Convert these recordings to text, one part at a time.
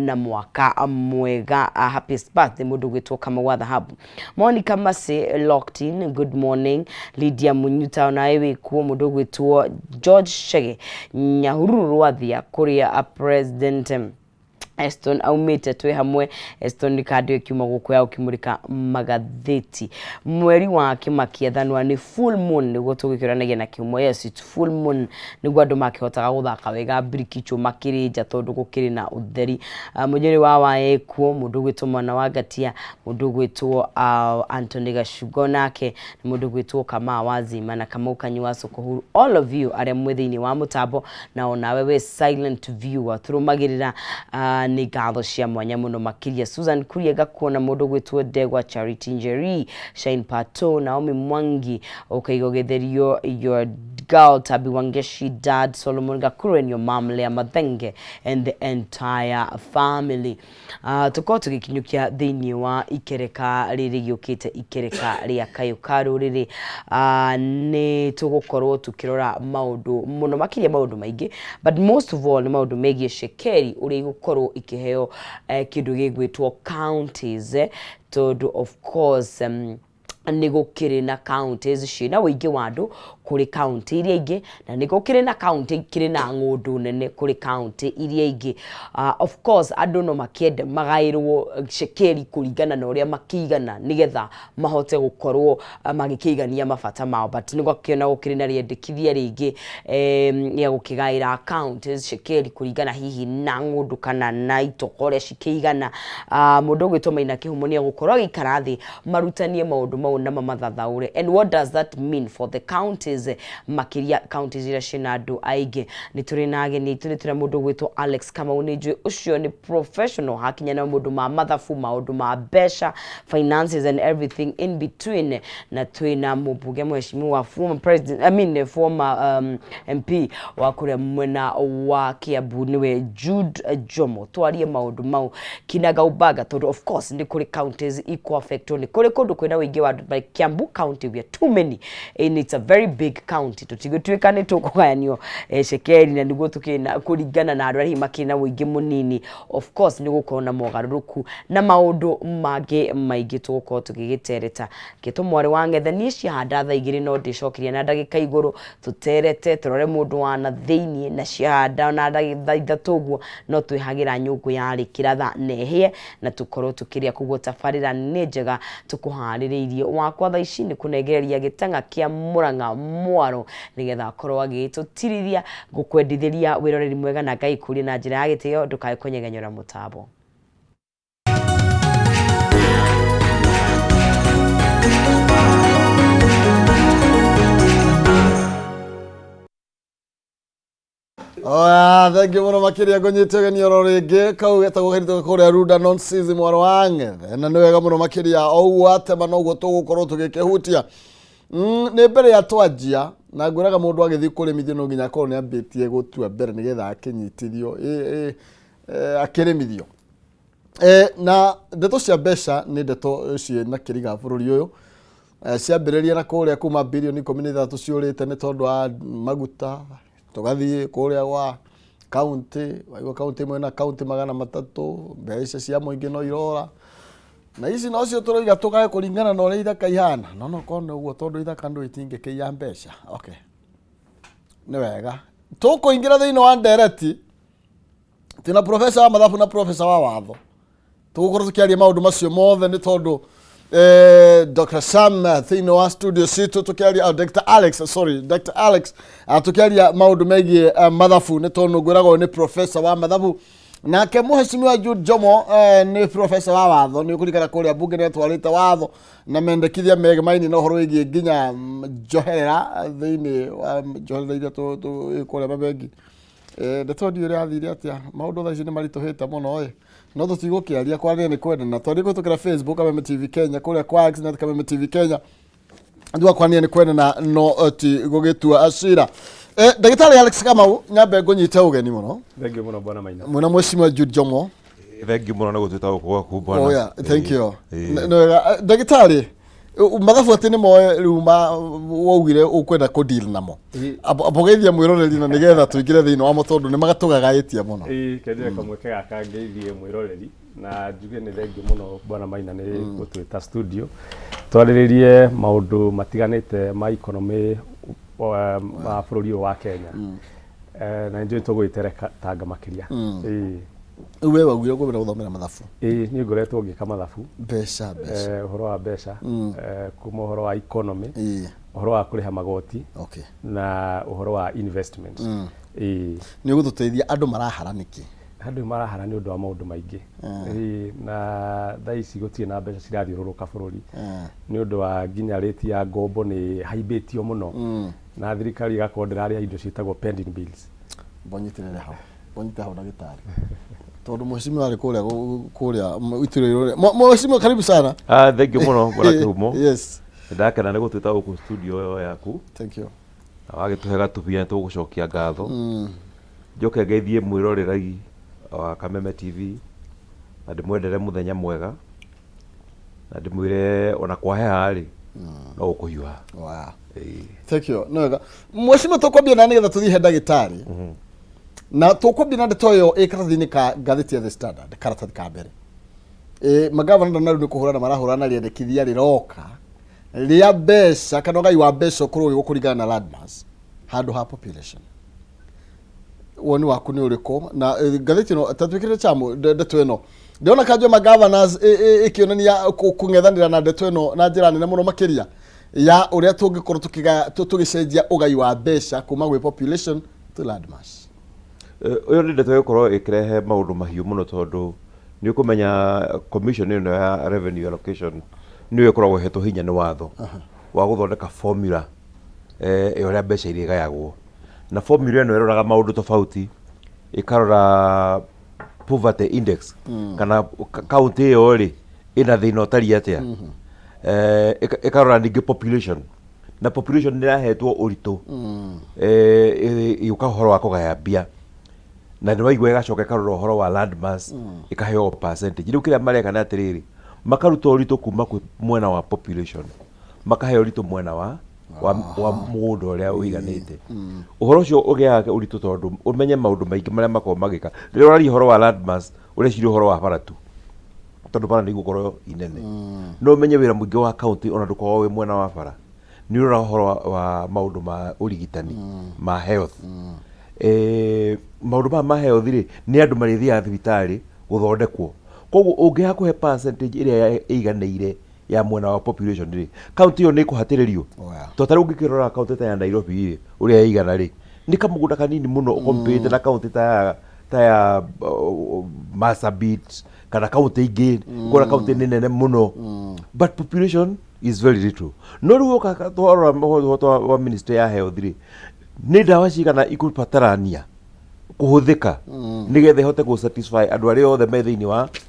na mwaka mwega. Happy birthday mundu gwitwo kama wa dhahabu. Monica Mase locked in, good morning. Lydia Munyuta nawe wikuo mundu gwitwo George Shege Nyahururu wathia kuria president Eston aumite twe hamwe. Eston ni kadi kiuma guku ya ukimurika magatheti mweri wa kimakia thanwa ni full moon niguo tugikiranagia na kiumo. Yes, it's full moon niguo andu makihotaga guthaka wega birikicho makirija tondu gukiri na utheri. Mujeri wa waekuo mundu gwitwo mwana wa Gatia, mundu gwitwo Anthony Gashugo nake mundu gwitwo kama wazima na kama ukanywa soko. All of you are mwithini wa mutambo na onawe we silent viewer turumagirira ni gatho cia mwanya muno makiria. Susan Kuria gakuona mundu gwitwo Degwa Charity Njeri, Shine Pato, Naomi Mwangi, Okaigo Getherio, your girl Tabi Wangeshi, Dad Solomon Gakuru and your mom Lea Mathenge and the entire family. Tuko tugikinyukia thini wa ikereka riri gyukite ikereka ria Kayukaru riri ni tugukorwo tukirora maundu muno makiria maundu maingi, but most of all maundu megie Shekeri uri gukorwo ikiheo kindu gigwitwo counties tondu of course nigo kiri na counties cina wigi wandu kuri county iria ingi na nigo kiri na county kiri na ngundu nene kuri county iria ingi. Of course andu no makiende magairwo Shekeri kuringana na uria makigana nigetha mahote gukorwo magikigania mabata mao, but nigo kiona gukiri na riendekithia ringi ya gukigaira counties Shekeri kuringana hihi na ngundu kana na itokore cikigana. Mundu gwitoma ina kihumonia gukorwo gikarathi marutanie maundu mau na mamathathaure. And what does that mean for the counties? Makiria counties ira shinadu aige ni turi nage ni turi mundu gwitwo Alex kama unijwe ucio ni professional hakinya na mundu ma mathafu maundu ma besha finances and everything in between. Na twina mubuge mheshimiwa former president former MP wa kuria mwena wa Kiambu niwe Jude Jomo twarie maundu mau kinaga ubaga tondu of course ni kuri counties equal affect ni kuri kundu kwina wingi wa like Kiambu county we are too many and it's a very big county tutigutwikane tukugayanio Shekeri na niguo tukina kuringana na andu aria makina wingi munini. Of course ni gukona mogaruruku na maundu mage maingi tugukorwo tugigitereta gitumwari wangethani ciahanda tha igiri no ndicokiria na ndagika iguru tuterete turore mundu wana thiini na ciahanda na ndagika ithatuguo no twihagira nyungu yari kiratha nehie na tukorwo tukiria kuguo tafarira ni njega tukuhaririirie wakwa tha ici ni kunegereria gitanga kia Muranga mwaro nigetha korwo agitutiriria gukwendithiria wiroreri mwega na Ngai kuri na njira ya gitio ndukae kunyegenyora mutambo. Thank you muno makiria ngonyitege ni ororingi kau getagwo gerito kuria Ruda nonsense mwaro wange na ni wega muno makiria ou atema no gutugukorwo tugikehutia ni mbere ya twanjia na ngwiraga mundu agithi kurimithio no nginya korwo ni ambitie gutua mbere nigetha akinyitithio akirimithio na ndeto cia mbeca ni ndeto cie na kiriga bururi uyu ciambiriria na kuria kuma bilioni 13 ciurite ni tondu wa maguta tugathie kuria wa county wa county mwena county 300 mbeca cia muingi no irora na ici no cio turoiga tugae kuringana na uria ithaka ihana no kone uguo tondu ithaka ndu itinge kia mbeca. Okay, ni wega tukuingira thiini wa ndereti tina professor wa mathabu na professor wa watho tugukorwo tukiaria maundu macio mothe ni tondu Dr. Sam thiini wa studio situ tukiaria Dr. Alex tukiaria maundu megie mathabu ni tondu ngwiragwo ni professor wa mathabu nake muheshimiwa Jude Jomo ni professor wa watho ni kurikana kuria bunge ni twarite watho na mendekithia megemaini no horo wigi nginya njoherera thiini wa njoherera iria tu kuria mabengi ndeto ndi uria athire atia maundu tha ici ni marituhite muno no tutigukiaria kwaria ni kwendana twari gutukira Facebook Kameme TV Kenya kuria kwa X na Kameme TV Kenya ndua kwania ni kwendana no ti gugitua asira. Ndagitari Alex Kamau nyambe ngonyita ugeni muno. Thank you muno bwana Maina. Muna mheshimiwa Jude Jomo. Thank you muno na gutwita gukwa ku bwana. Oh yeah, thank you. No ndagitari mathabu ati ni moe riuma waugire ukwenda ku deal namo abogeithia mwiroreri na nigetha tuingire thiini wa motondu ni magatugagaitia muno kende kamweke gaka ngeithie mwiroreri na njuge ni thengiũ muno bwana Maina ni gũtwĩta studio twarĩrĩrie maũndũ matiganĩte ma economy ma bũrũri wa Kenya na njuge tũgwĩtere tanga makĩria we waugire kwenda gũthomera mathabu ni ngoretwo ngĩka mathabu mbeca ũhoro wa mbeca kuma ũhoro wa economy ũhoro wa kũrĩha magoti na ũhoro wa investment ni ũgũtũteithia andũ marahara nĩkĩ andũ marahara nĩ ũndũ wa maũndũ maingĩ na thaa ici gũtirĩ na mbeca cirathiũrũrũka bũrũri nĩ ũndũ wa nginya rate ya ngombo nĩ haibĩtio mũno na thirikari igakorwo ndĩrarĩha indo ciĩtagwo pending bills bonyitirĩre hau ndagĩtarĩ tondu mheshimiwa ari kuria itũrĩro mheshimiwa karibu sana thank you muno bwana Kihumo yes ndakena nĩ gũtwĩta gũkũ studio yaku thank you na wagĩtũhe gatubia tũgũcokia ngatho njoke ngeithie mwĩroreri wa Kameme TV na ndĩmwendere mũthenya mwega na ndĩmwĩre ona kwaheha rĩ no gũkũhiũha thank you no mheshimiwa tũkwambia na nĩgetha tũthiĩ ndagĩtarĩ na tukwambia na ndeto yo ĩkaratathi-inĩ ka ngathĩti ya The Standard karatathi ka mbere magavana na nĩ kũhũrana marahũrana rĩendekithia rĩroka rĩa mbeca kana ũgai wa mbeca ũkorwo gũkũringana na landmass handũ ha population woni waku nĩ ũrĩkũ na ngathĩti ĩno tatwĩkĩrĩre chamu ndeto ĩno ndĩrona kanjũ magavana ĩkĩonania kũng'ethanĩra na ndeto ĩno na njĩra nene mũno makĩria ya ũrĩa tũngĩkorwo tũgĩcenjia ũgai wa mbeca kuma gwĩ population to landmass uyo ni ndeto gũkorwo ĩkĩrehe maũndũ mahiũ mũno tondũ nĩ ũkũmenya commission ĩno ya revenue allocation nĩ ĩkoragwo ĩhetwo hinya nĩ watho wa gũthondeka formula ũrĩa mbeca iria igayagwo na formula ĩno ĩroraga maũndũ tofauti ĩkarora poverty index kana county ĩyo rĩ ĩna thĩna ũtariĩ atĩa ĩkarora ningĩ population na population nĩ ĩrahetwo ũritũ yũka ũhoro wa kũgaya mbia na nĩ waigua ĩgacoka ĩkarora ũhoro wa landmass ĩkaheo percentage rĩu kĩrĩa mareka nĩ atĩrĩrĩ makaruta ũritũ kuma kwĩ mwena wa population makaheo ũritũ mwena wa mũgũnda ũrĩa ũiganĩte ũhoro ũcio ũgĩaga ũritũ tondũ ũmenye maũndũ maingĩ marĩa makorwo magĩka rĩrĩa ũraria ũhoro wa landmass ũreciria ũhoro wa bara tu tondũ bara nĩ igũkorwo inene no ũmenye wĩra mũingĩ wa county ona ndũkoragwo wĩ mwena wa bara nĩ ũrora ũhoro wa maũndũ ma ũrigitani ma health maũndũ ma health rĩ nĩ andũ marĩthiaga thibitarĩ gũthondekwo koguo ũngĩha kũhe percentage ĩrĩa ĩiganĩire ya mwena wa population rĩ county ĩyo nĩ ĩkũhatĩrĩrio to tarĩu ũngĩkĩrora county ta ya Nairobi rĩ ũrĩa ĩigana rĩ nĩ kamũgũnda kanini mũno compared na county ta ya Marsabit kana county ingĩ ngora county nĩ nene mũno but population is very little no rĩu ũka twarora mũhoto wa ministry ya health rĩ nĩ ndawa cigana ikũbatarania kũhũthĩka nĩgetha ihote gũ satisfy andũ arĩa othe me thĩinĩ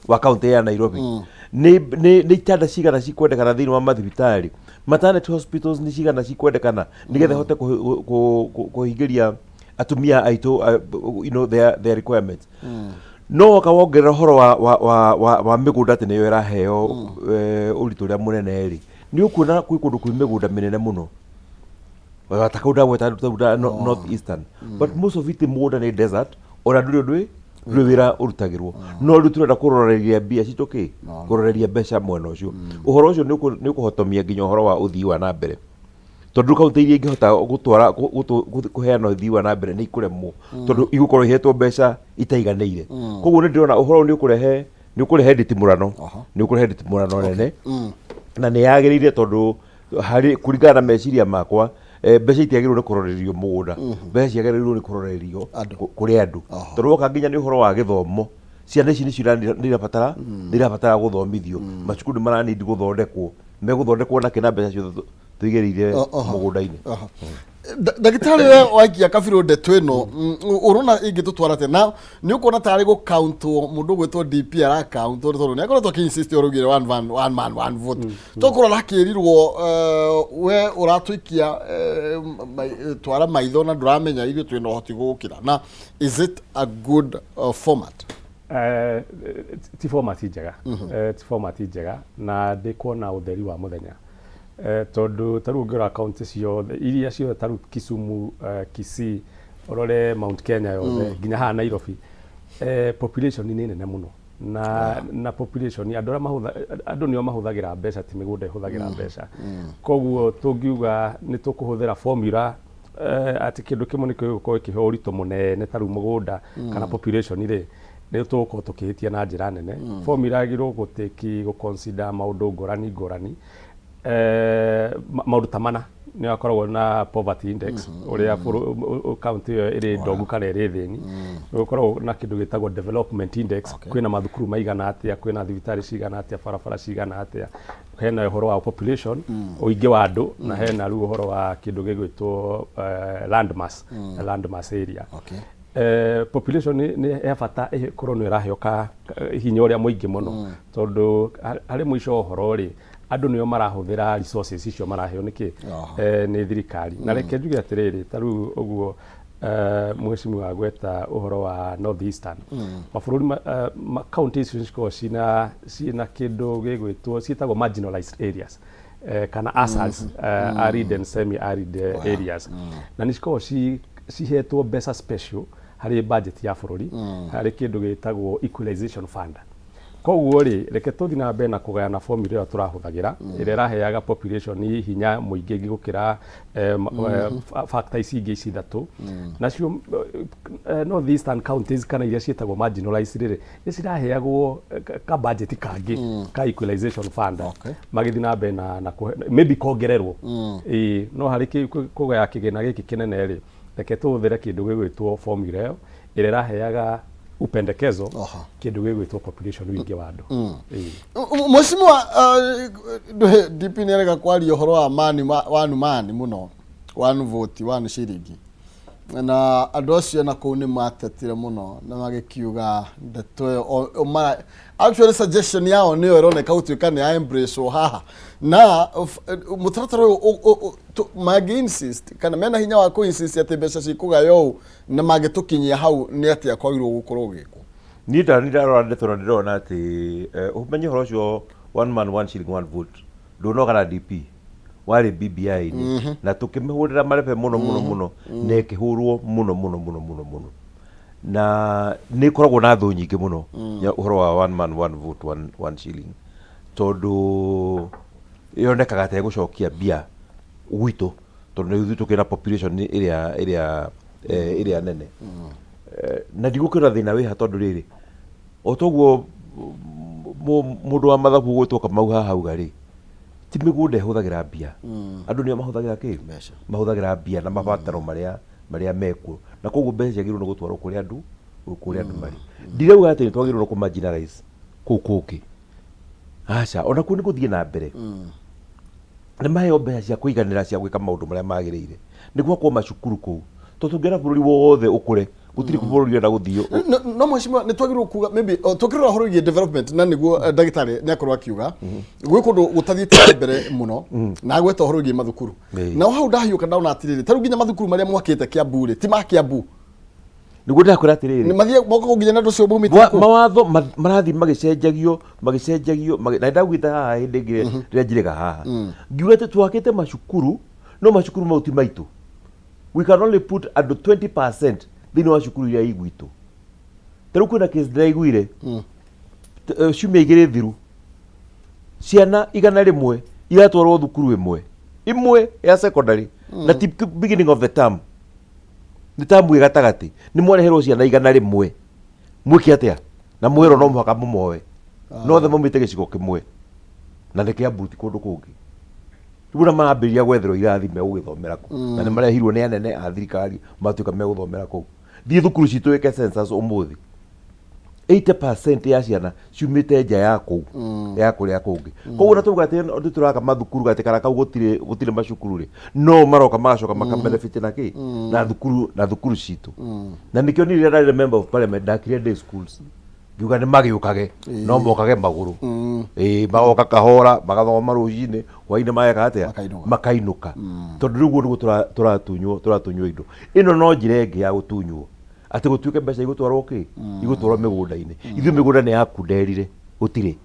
wa county ya Nairobi nĩ itanda cigana cikwendekana thĩinĩ wa mathibitarĩ maternity hospitals nĩ cigana cikwendekana nĩgetha ihote kũhingĩria atumia aitũ you know their requirements no wakawongerera ũhoro wa mĩgũnda atĩ nĩyo ĩraheo ũritũ ũrĩa mũnene rĩ nĩ ũkuona kwĩ kũndũ kwĩ mĩgũnda mĩnene mũno watakauda gweta north eastern but most of it mũgũnda nĩ desert ona ndũrĩ wĩra ũrutagĩrwo no rĩu tũrenda kũroreria mbia citũkĩ kũroreria mbeca mwena ũcio ũhoro ũcio nĩ ũkũhotomia nginya ũhoro wa ũthii wa na mbere tondũ kaunti iria ingĩhota gũtwara kũheana ũthii wa na mbere nĩ ikũremwo tondũ igũkorwo ihetwo mbeca itaiganĩire koguo nĩ ndĩrona ũhoro nĩ ũkũrehe nditimũrano nene na nĩ yagĩrĩire tondũ harĩ kũringana na meciria makwa mbeca itiagĩrĩirwo nĩ kũrorerio mũgũnda mbeca ciagĩrĩirwo nĩ kũrorerio kũrĩ andũ tondũ woka nginya nĩ ũhoro wa gĩthomo ciana ici nĩ irabatara gũthomithio macukuru nĩ maranindi gũthondekwo megũthondekwo na kĩna mbeca ciothe tũigĩrĩire mũgũnda-inĩ ndagĩtarĩ we waikia kabirũ ndeto ĩno ũrona ingĩtũtwara atĩa na nĩ ũkuona tarĩ gũkauntwo mũndũ ũgwĩtwo DP arakauntwo tondũ nĩ akoretwo akĩinsist ũrugire one man one vote tũkũrora akĩrirwo we ũratũikia twara maitho na ndũramenya ithuĩ twĩna ũhoti gũgũkĩra na is it a good format ti format njega na ndĩkuona ũtheri wa mũthenya tondu taru ngora county ciothe iria ciothe taru Kisumu, Kisii, orore Mount Kenya yothe nginya ha Nairobi, population ni nene muno na population andu nio mahuthagira mbeca ti migunda ihuthagira mbeca koguo tungiuga ni tukuhuthira formula ati kindu kimwe ni gikukorwo kihe urito munene taru mugunda kana population ri ni tugukorwo tukihitia na njira nene. Formula agirwo guteki go consider maundu ngorani maundu tamana ni akoragwo na poverty index uria county iri ndogu kana iri thini, ukoragwo na kindu gitagwo development index, kwina mathukuru maigana atia, kwina thibitari cigana atia, barabara cigana atia, hena uhoro wa population uingi wa andu na hena riu uhoro wa kindu gigwitwo landmass area. Population ni ebata ikorwo ni irahioka hinya uria muingi muno tondu hari muico uhoro ri andu nio marahuthira resources icio maraheo niki ni thirikari na reke njuge atiriri taru uguo mwecimu wa gweta uhoro wa North Eastern mabururi counties icio cina kindu gigwitwo cietagwo marginalized areas kana ASALs, arid and semi arid areas, na nisiko cihetwo mbeca special hari budget ya bururi hari kindu gitagwo equalization fund. Koguo ri reke tuthi na mbere na kugayana formula ĩyo turahuthagira ĩrĩa ĩraheaga population hinya muingi gukira factor ici ingĩ ici ithatu nacio North Eastern counties kana iria cietagwo marginalized rĩ nĩciraheagwo ka budget kangi ka equalization fund magithi na mbere na maybe kongererwo no hari kugaya kigena giki kinene rĩ reke tuhuthire kindu gĩgwĩtwo formula ĩyo ĩrĩa ĩraheaga upendekezo kindu gigwitwo population wingi wa andu. Mheshimiwa wa DP ni arega kwaria uhoro wa mani muno one vote one shiringi na andu acio na kuu ni matetire muno na magikiuga ndeto actually suggestion yao niyo ironeka utuika ni embrace haha na mutaratara magi insist kana mena hinya wa ku insist ati mbeca cikugayo na magitukinyia hau ni ati akwagirwo gukorwo giko ni ndarora ndeto ndirona ati umenye horo cio one man one shilling one vote ndono kana DP wari BBI ni na tukimihurira marepe muno ne kihurwo muno na ni koragwo na thu nyingi muno ya uhoro wa one man one vote one shilling tondu yonekaga ta gucokia bia gwitu tondu ni tukira population area nene na ndigukira thina wi ha tondu riri otoguo mundu wa mathabu gwitwo Kamau haha ugari ti migunda ihuthagira bia andu nio mahuthagira ki mahuthagira bia na mabataro maria mekuo na koguo mbeca girwo no gutwarwo kuri andu mari ndirauga ati twagirwo ku marginalize kuki acha ona ku ni kuthie na mbere ni maheo mbeca cia kuiganira cia gwika maundu maria magirire niguo kwa macukuru ku tutungera bururi wothe ukure gutiri kubururi na guthio no mheshimiwa ni twagirwo kuga maybe tukirora horo ye development na niguo ndagitari ni akorwa akiuga gwi kundu guthathiite mbere muno na gweta horo ye mathukuru na hau ndahiuka ndauna atiriri taru ginya mathukuru maria mwakite Kiambu ri ti makiambu niguo ndakwira atiriri ni mathie moko ginya nando cio bumite mawatho marathi magicenjagio na ndagwita haha hindi ngire rĩa njirega haha ngiuga ati twakite macukuru no macukuru mauti maitu we can only put at 20% thini wa cukuru ya igwitu taru kwina case ndaiguire ciumia igiri thiru ciana igana rimwe iratwarwo thukuru imwe ya secondary na tip beginning of the term ni term igatagati ni mwareherwo ciana igana rimwe mwiki atia na mwero no muhaka mumoe no the momite gicigo kimwe na the Kiambu ti kundu kungi Tugura maambiria gwetherwo irathime ugithomera ku na ni marehirwo ni anene a thirikari matuika meguthomera ku thie thukuru citu eke census umuthi 80% ya ciana ciumite nja ya ku ya kuria kungi koguo na tuga ati ndu turaka mathukuru gatikara kau gutire macukuru ri no maroka magacoka makabenefit naki na thukuru citu na nikio ni rira member of parliament dakire day schools ngiuga ni magiukage no mokage maguru magoka kahora magathoma rucini hwaini mageka atia makainuka tondu riguo niguo turatunywo indo ino no njira ingi ya gutunywo ati gutuike mbeca igutwarwo ki igutwarwo migunda-ini ithuĩ migunda ni yaku nderire gutire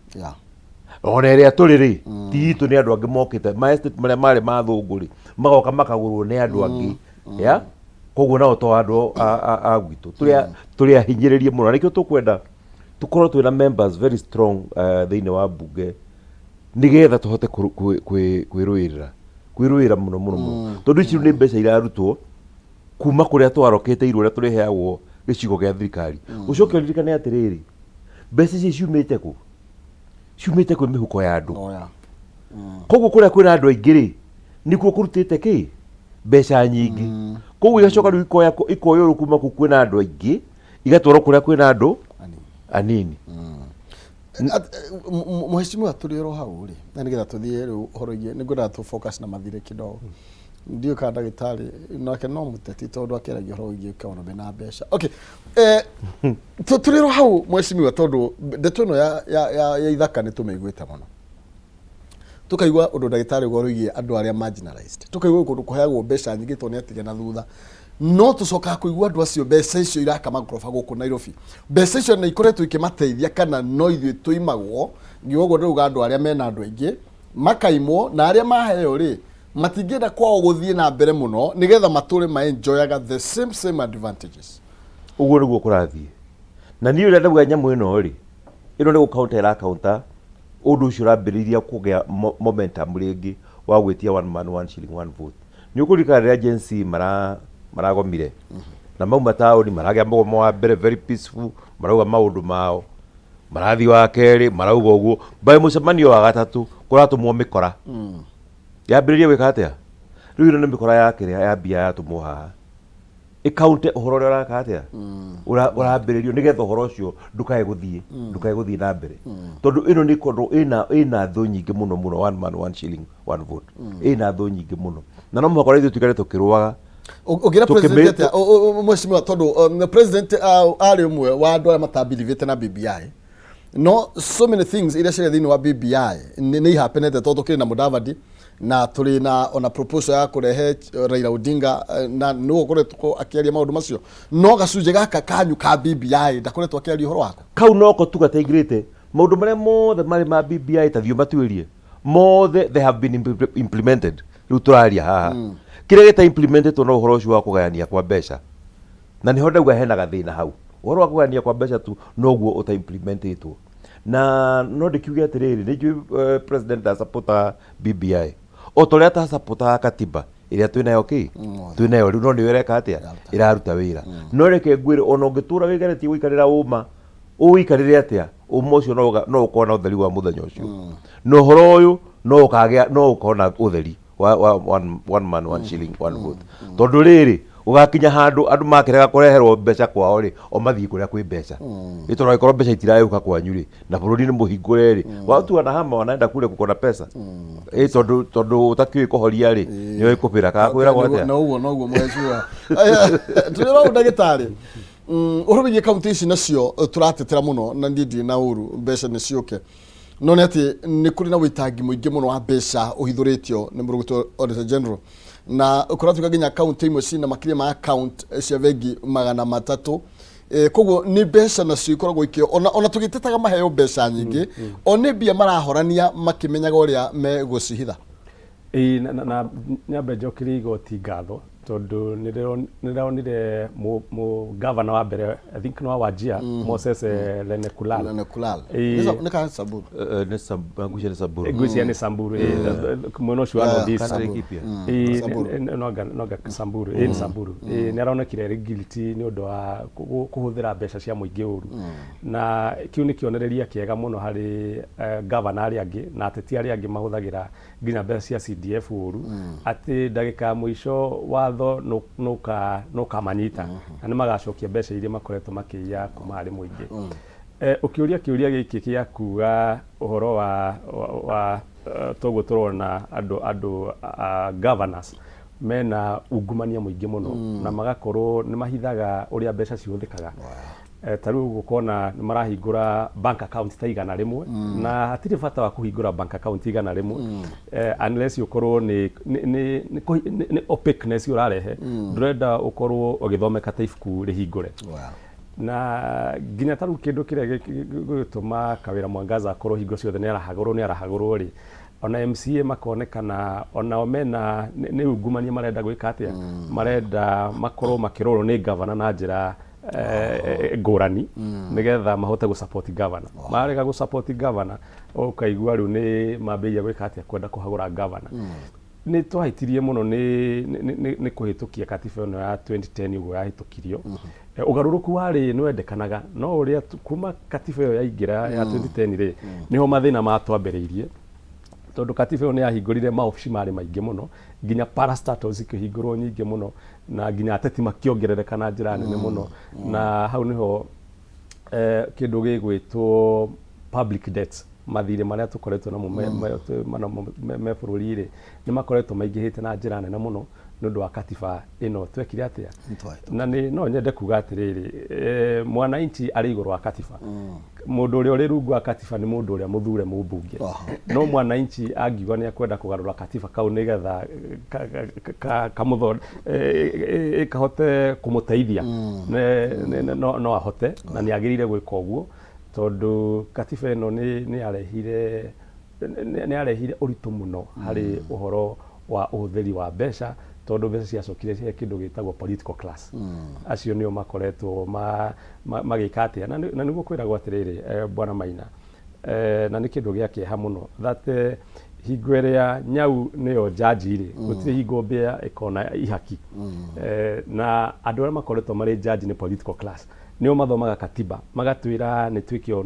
ona ĩrĩa tũrĩ rĩ ti itũ nĩ andũ angĩ mokĩte ma estate marĩa marĩ ma thũngũ rĩ magoka makagũrwo nĩ andũ angĩ ya koguo nao to andũ a gwitũ tũrĩ ahinyĩrĩrie mũno nĩkĩo tũkwenda tũkorwo twĩna members very strong thĩinĩ wa mbunge nĩgetha tũhote kwĩrũĩra mũno tondũ ici nĩ mbeca irarutwo kuma kũrĩa twarokete irũ ũrĩa tũrĩheagwo gĩcigo gĩa thirikari ũcoke ũririkane atĩrĩrĩ mbeca ici ciumĩte kũ ciumĩte kwĩ mĩhuko ya andũ koguo kũrĩa kwĩna andũ aingĩ rĩ nĩkuo kũrutĩte kĩ mbeca nyingĩ koguo igacoka rĩu ikoywo kuma kũ kwĩna andũ aingĩ igatwarwo kũrĩa kwĩna andũ anini Mheshimiwa tũrĩ hau rĩ na nĩgetha tũthiĩ rĩu ũhoro-inĩ nĩngwenda tu focus na mathire kidogo ndio ka ndagĩtarĩ nake no mũteti tondũ akĩaragia ũhoro wĩgiĩ economy na mbeca okay tũrĩ hau Mheshimiwa tondũ ndeto ĩno ya ithaka nĩ tũmĩiguĩte mũno tukaigua ũndũ ndagĩtarĩ ũhoro wĩgiĩ andũ arĩa marginalized tukaigua kũndũ kũheagwo mbeca nyingĩ tondũ nĩatige na thutha no tũcoka kũigua andũ acio mbeca icio iraka magoroba gũkũ Nairobi mbeca icio nĩ ikoretwo ikĩmateithia kana no ithuĩ tũimagwo ngiũguo ndĩruga andũ arĩa mena andũ aingĩ makaimwo na arĩa maheo rĩ matingĩenda kwao gũthiĩ na mbere mũno nĩgetha matũre ma-enjoyaga the same advantages ũguo nĩguo kũrathiĩ na niĩ ũrĩa ndauga nyamũ ĩno rĩ ĩno nĩ gũkaunta ĩrakaunta ũndũ ũcio ũrambĩrĩria kũgĩa momentum rĩngĩ wa gwĩtia one man one shilling one vote nĩ ũkũririkana rĩrĩa Gen Z maragomire na mauma taũni maragĩa mũgomo wa mbere very peaceful marauga maũndũ mao marathiĩ wa kerĩ marauga ũguo mbaĩ mũcemanio wa gatatũ kũratũmwo mĩkora yambĩrĩria gwĩka atĩa rĩu ĩno nĩ mĩkora ya kĩrĩa ya mbia yatũmwo haha ĩkaunte ũhoro ũrĩa ũraka atĩa ũrambĩrĩrio nĩgetha ũhoro ũcio ndũkae gũthiĩ na mbere tondũ ĩno nĩ kondũ ĩna thũ nyingĩ mũno one man one shilling one vote ĩna thũ nyingĩ mũno na no mũhaka ithuĩ tũikare tũkĩrũaga ũgira president Mheshimiwa tondũ president arĩ ũmwe wa andũ arĩa matambithĩte na BBI no so many things iria cirĩ thĩinĩ wa BBI nĩ ihapenete tondũ tũkĩrĩ na Mudavadi na tũrĩ na ona proposal ya kũrehe Raila Odinga na nĩ ũkoretwo akĩaria maũndũ macio no gacunjĩ gaka kanyu ka BBI ndakoretwo akĩaria ũhoro wako kau noko tu gateithĩrĩte maũndũ marĩa mothe marĩ ma BBI ta thiũ matuĩrie mothe they have been implemented rĩu tũraria haha kĩrĩa gĩta implemented no ũhoro ũcio wa kũgayania kwa mbeca na nĩho ndauga hena gathĩna hau ũhoro wa kũgayania kwa mbeca tu noguo ũta implementetwo na no ndĩkiuge atĩrĩrĩ nĩnjũĩ president ndasapota BBI o torĩa tasapota katiba ĩrĩa twĩnayo twĩnayo rĩu no nĩyo ĩreka atĩa ĩraruta wĩra no reke ngwĩre ona ũngĩtũra wĩgeretie gũikarĩra ũma ũikarĩre atĩa ũma ũcio no ũkorwo na ũtheri wa mũthenya ũcio na ũhoro ũyũ no ũkorwo na ũtheri wa one man one shilling one vote tondũ rĩrĩ ũgakinya handũ andũ makĩrega kũreherwo mbeca kwao rĩ o mathiĩ kũrĩa kwĩ mbeca ĩtoro ĩkorwo mbeca itiragĩũka kwanyu rĩ na bũrũri nĩ mũhingũre rĩ watu wanahama wanaenda kule kuko na pesa tondũ ũtakĩũĩ kũhoria rĩ nĩoĩ kũbĩra kakwĩragwo atĩa noguo Mheshimiwa tũrĩ ndagĩtarĩ ũhoro wĩgiĩ kaunti ici nacio tũratetera mũno na ndĩ na ũru mbeca nĩ ciũke no nĩ atĩ nĩ kũrĩ na wĩitangi mũingĩ mũno wa mbeca ũhithũrĩtio nĩ mũrũgũtũ Auditor General na ũkoratuĩka nginya akaunti imwe cina makĩria ma account cia bengi 300 koguo nĩ mbeca nacio ikoragwo ikĩo ona tũgĩtetaga maheo mbeca nyingĩ o nĩ mbia marahorania makĩmenyaga ũrĩa megũcihitha na nyambe njokĩrie igoti ngatho tondũ nĩndĩronire governor wa mbere I think no Wajir Moses Lenekulal nĩ ka Samburu ngwĩciria nĩ Samburu mwena ũcio wa North East noga Samburu nĩ Samburu nĩ aronekire rĩ guilty nĩ ũndũ wa kũhũthĩra mbeca cia mũingĩ ũru na kĩu nĩ kĩonereria kĩega mũno harĩ governor arĩa angĩ na ateti arĩa angĩ mahũthagĩra nginya mbeca cia CDF ũru atĩ ndagĩka mũico watho no kamanyita na nĩ magacokia mbeca iria makoretwo makĩiya kuma harĩ mũingĩ ũkĩũria kĩũria gĩkĩ gĩa kuga ũhoro wa toguo tũrona andũ governors mena ungumania mũingĩ mũno na magakorwo nĩ mahithaga ũrĩa mbeca cihũthĩkaga ta rĩu gũkona nĩ marahingũra bank account ta igana rĩmwe na hatirĩ bata wa kũhingũra bank account igana rĩmwe unless ũkorwo nĩ opaqueness ũrarehe ndũrenda ũkorwo ũgĩthomeka ta ibuku rĩhingũre na nginya taru kindu kiria gituma Kawira Mwangaza akorwo hingo ciothe ni arahagurwo ri ona MCA makonekana ona omena ni ungumania marenda gwika atia marenda makorwo makirorwo ni governor na njira ngurani nigetha mahote gu support governor marega gu support governor ukaigua riu ni mambiria gwika atia kwenda kuhagura governor ni twahitirie muno ni kuhitukia katiba ino ya 2010 ugo yahitukirio ugaruruku wari nwendekanaga no uria kuma katiba iyo yaingira ya 2010 ri niho mathina matwambiriirie tondu katiba ino yahingurire maofici mari maingi muno nginya parastatals ikihingurwo nyingi muno na nginya ateti makiongerereka na njira nene muno na hau niho kindu gigwitwo public debts mathire maria tukoretwo namo me bururi ri ni makoretwo maingihite na njira nene muno nundu wa katiba ino twekire atia na ni no nyende kuga atiriri mwananchi ari iguru wa katiba mundu uria uri rungu wa katiba ni mundu uria muthure mumbunge no mwananchi angiuga ni akwenda kugarura katiba kau nigetha kamuthon ikahote kumuteithia no ahote na ni agirire gwika uguo tondu katiba ino ni arehire uritu muno hari uhoro wa uhuthiri wa mbeca tondu mbeca ciacokire cia kindu gitagwo political class acio nio makoretwo magika atia na niguo kwiragwo atiriri bwana Maina na ni kindu gia kieha muno that hingo iria nyau niyo jaji ri gutire hingo mbia ikona ihaki na andu aria makoretwo mari jaji ni political class nio mathomaga katiba magatwira ni twikio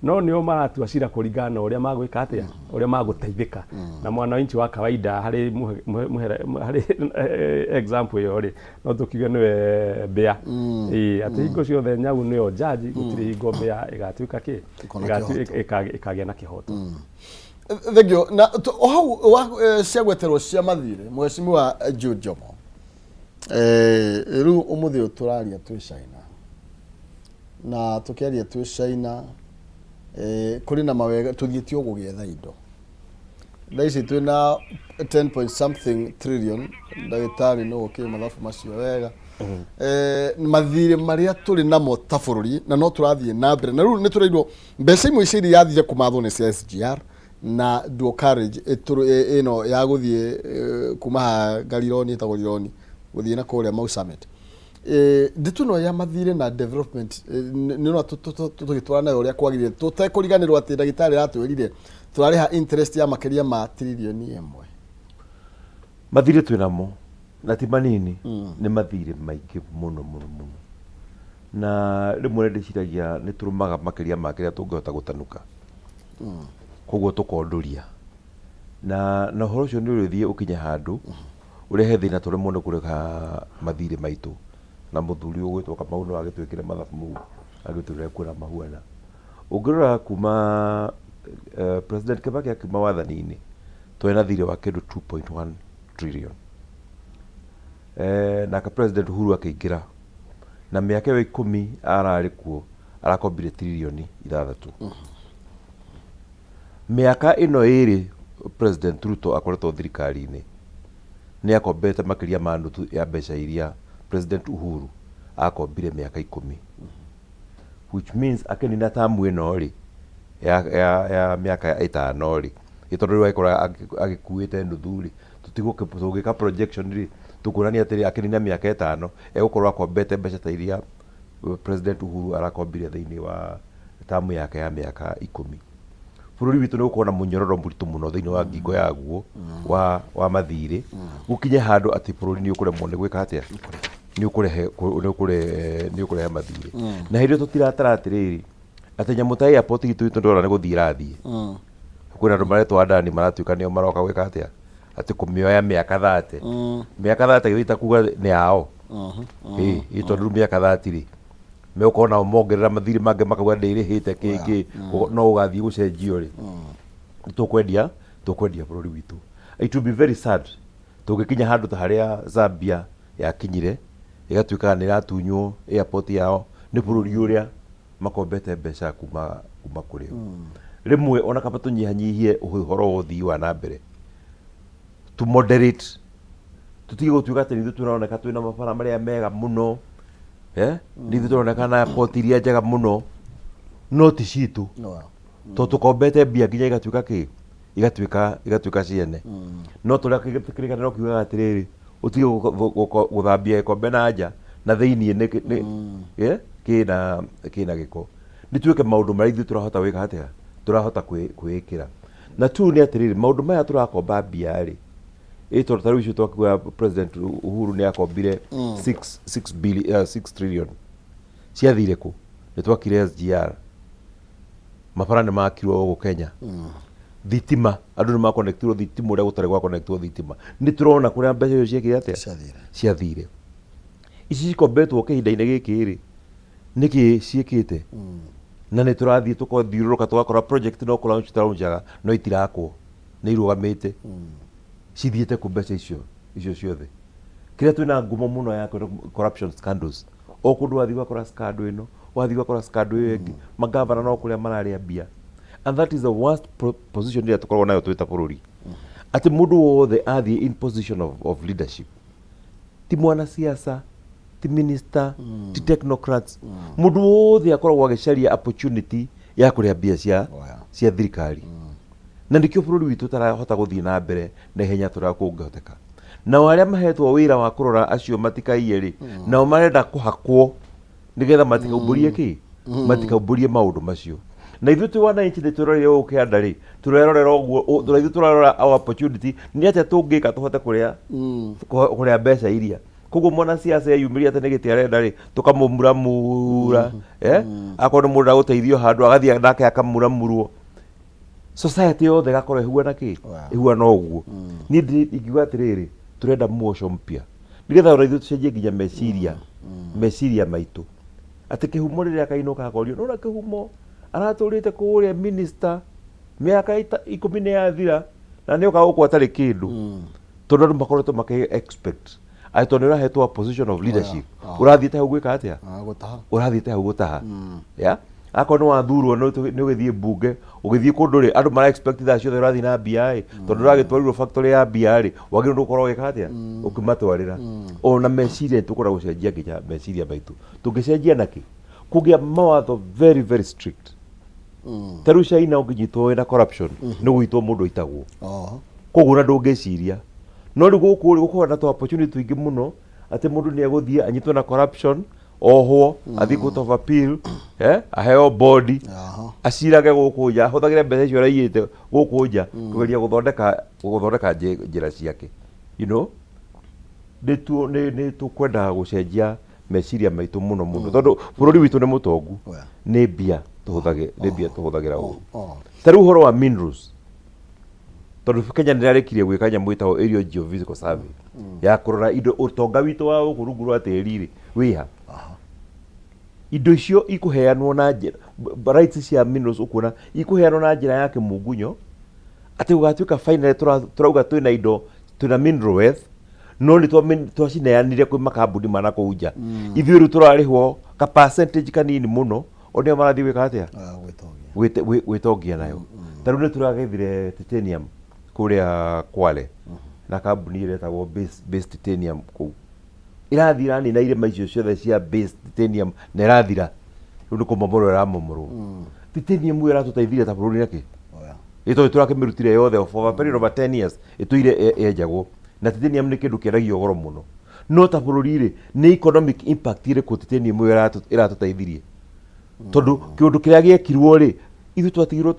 no nio maratua cira kuringana uria magwika atia uria maguteithika na mwananchi wa kawaida hari example yo ri no tukige niwe mbia ati hingo ciothe nyau niyo jaji gutire hingo mbia igatuika ki ikagia na kihoto thegio na hau ciagweterwo cia mathire mheshimiwa Jude Jomo riu umuthi uturaria twi China na tukiaria twi China kuri na mawega tuthiĩtie gũgĩetha indo thaici twina 10 point something trillion ndagĩtarĩ no ũkĩ mathabu macio wega mathirĩ marĩa tũrĩ namo ta bũrũri na no tũrathiĩ na mbere na rĩu nĩ tũrairwo mbeca imwe icio iria yathire kũmathwo nĩ cia SGR na dual carriage ĩno ya gũthiĩ kuma Garironi ĩtagwo Rironi gũthiĩ na kũrĩa Mau Summit ndituno ya mathire na development nino tugitwara nayo uria kwagirire tutekuriganirwo ati ndagitari ratwirire turariha interest ya makeria ma trilioni 1 mathire twinamo na ti manini ni mathire maingi muno na rimwe ndiciragia ni turumaga makeria ma kiria tungihota gutanuka koguo tukonduria na horo cio ni urithie ukinye handu urehe thina turi mundu kureka mathire maitu na muthuri ugwitwo Kamau no agitwikire mathabu agitwire kura mahuana ungirora kuma president Kibaki akima wathani-ini twena thire wa kindu 2.1 trillion na ka president Uhuru akiingira na miaka ya 10 arari kuo arakombire trilioni 6 miaka ino iri president Ruto akoretwo thirikari-ini ni akombete makiria ma nuthu ya mbeca iria president Uhuru akombire miaka 10 which means akenina tamu ino ri ya miaka 5 ri itondu ri ikora agikuite nuthu ri tugika projection ri tukurania atiri akenina miaka 5 egukorwo akombete mbeca ta iria president Uhuru arakombire thiini wa tamu yake ya miaka 10 bururi witu ni ukona munyororo muritu muno thiini wa ngingo ya guo wa mathire gukinye handu ati bururi ni ukure mone gwika atia ni ukure mathire na hirio tutiratara atiriri ati nyamu ta airport gitu ndora ni guthira thie kwina andu maretwa ndani maratuika nio maroka gwika atia ati kumioya miaka 30 miaka 30 gita kuga ni ao itondu miaka 30 ri me ukona mongerera mathiri mange makauga ndirihite kingi no ugathie gucenjio ri tukwendia bururi witu it will be very sad tugikinya handu ta haria Zambia yakinyire igatuika ni ratunywo airport yao ni bururi uria makombete mbeca kuma kurio rimwe ona kaba tunyihanyihie uhoro uthii wa na mbere to moderate tutige gutuika ati nithu tunaoneka twina mabara maria mega muno nithu turonekana potiria njega muno no ti citu to tukombete mbia nginya igatuika ki igatuika ciene no turia kirikaniro kiugaga atiriri utige guthambia ikombe na nja na thiini kina giko nituike maundu maria ithu turahota wika atia turahota kwikira na tu ni atiriri maundu maya turakomba mbia ri tondu ta riu icio twakiuga President Uhuru ni akombire 6 trillion ciathire ku ni twakire SGR mabara nĩ makirwo gũkũ Kenya thitima andũ nĩ makonektirwo thitima ũrĩa gũtarĩ gwa konektirwo thitima nĩ tũrona kũrĩa mbeca icio ciekire atĩa ciathire ici cikombetwo kĩhinda-inĩ gĩkĩ rĩ nĩkĩ ciĩkĩte na nĩ tũrathiĩ tũkathiũrũrũka tũgakora project no kũlaunch tũraunjaga no itirakwo nĩ irũgamĩte cithiĩte kũ mbeca icio ciothe kĩrĩa twĩna ngumo mũno ya corruption scandals o kũndũ wathiĩ ũgakora scandal ĩno wathiĩ ũgakora scandal ĩyo ĩngĩ magavana no kũrĩa mararĩa mbia and that is the worst position ĩrĩa tũkoragwo nayo twĩ ta bũrũri atĩ mũndũ wothe athiĩ in position of leadership ti mwanasiasa ti minister ti technocrats mũndũ wothe akoragwo agĩcaria opportunity ya kũrĩa mbia cia thirikari na nĩkĩo bũrũri witũ ũtarahota gũthiĩ na mbere na ihenya tũrakũngĩhoteka nao arĩa mahetwo wĩra wa kũrora acio matikaiye rĩ nao marenda kũhakwo nigetha matikaumburie ki matikaumburie maundu macio na ithu tu wananchi nĩ tũroreire ũũ kĩanda rĩ tũrerorera ũguo ithu tũrarora our opportunity nĩ atĩa tũngĩka tũhote kũrĩa mbeca iria koguo mwana siasa yumĩria atĩ nĩ gĩtĩ arenda rĩ tũkamũmuramura akorwo nĩ mũndũ agũteithio handũ agathiĩ nake akamuramurwo society yothe gakorwo ihuana ki ihuana ũguo niĩ ingiuga atĩrĩrĩ turenda muosho mpya nigetha ona ithu tucenjie nginya meciria maitũ atĩ kĩhumo rĩrĩa kainũka akorio nona kĩhumo aratũrĩte kũrĩa minister mĩaka 10 nĩ yathira na nĩ ũka gũkũ atarĩ kĩndũ tondũ andũ makoretwo maki-expect tondũ nĩ ũrahetwo position of leadership ũrathiĩte hau gwĩka atĩa ũrathiĩte hau gũtaha akorwo nĩ wathurwo nĩ ũgĩthiĩ mbunge ũgĩthiĩ kũndũ rĩ andũ mara-expect thaa ciothe ũrathiĩ na mbia ĩ tondũ ũragĩtwarirwo factory ya mbia rĩ wagĩrĩirwo gũkorwo ũgĩka atĩa ũkĩmatwarĩra ona meciria tũkũra gũcenjia nginya meciria maitũ tũngĩcenjia nakĩ kũgĩa mawatho very very strict ta rĩu China ũngĩnyitwo wĩna corruption nĩ gũitwo mũndũ aitagwo koguo na ndũngĩciria no rĩu gũkũ gũkorwo na opportunity ingĩ mũno atĩ mũndũ nĩ egũthiĩ anyitwo na corruption ohwo athi court of appeal aheo body acirage gũkũ nja ahũthagĩre mbeca icio araiyĩte gũkũ nja kũgeria gũthondeka njĩra ciake nĩ tũkwenda gũcenjia meciria maitũ mũno tondũ bũrũri witũ nĩ mũtongu nĩ mbia tũhũthagĩra ũũ ta rĩu ũhoro wa minerals tondũ Kenya nĩ rarĩkirie gwĩka nyamũ ĩtagwo aerial geophysical survey ya kũrora indo ũtonga witũ wa gũkũ rungu rwa tĩri wĩha indo icio ikũheanwo na njĩra rights cia minerals ũkuona ikũheanwo na njĩra ya kĩmungunyo atĩ gũgatuĩka finally tũrauga twĩna indo twĩna mineral wealth no nĩ twacineanire kwĩ makambuni mana kũu nja ithuĩ rĩu tũrarĩhwo ka percentage kanini mũno o nĩo marathiĩ gwĩka atĩa gwĩtongia nayo ta rĩu nĩ tũragethire titanium kũrĩa Kwale na kambuni ĩrĩa ĩtagwo base titanium kũu irathira nina irema icio ciothe cia base titanium na irathira rĩu nĩ kũmomorwo ĩramomorwo titanium ĩyo ĩratũteithirie ta bũrũri nakĩ ĩtondũ tũrakĩmĩrutire yothe for a period of 10 years ĩtũire yenjagwo na titanium nĩ kĩndũ kĩendagio goro mũno no ta bũrũri rĩ nĩ economic impact ĩrĩkũ titanium ĩyo ĩratũteithirie tondũ kĩũndũ kĩrĩa gĩekirwo rĩ ithuĩ twatigirwo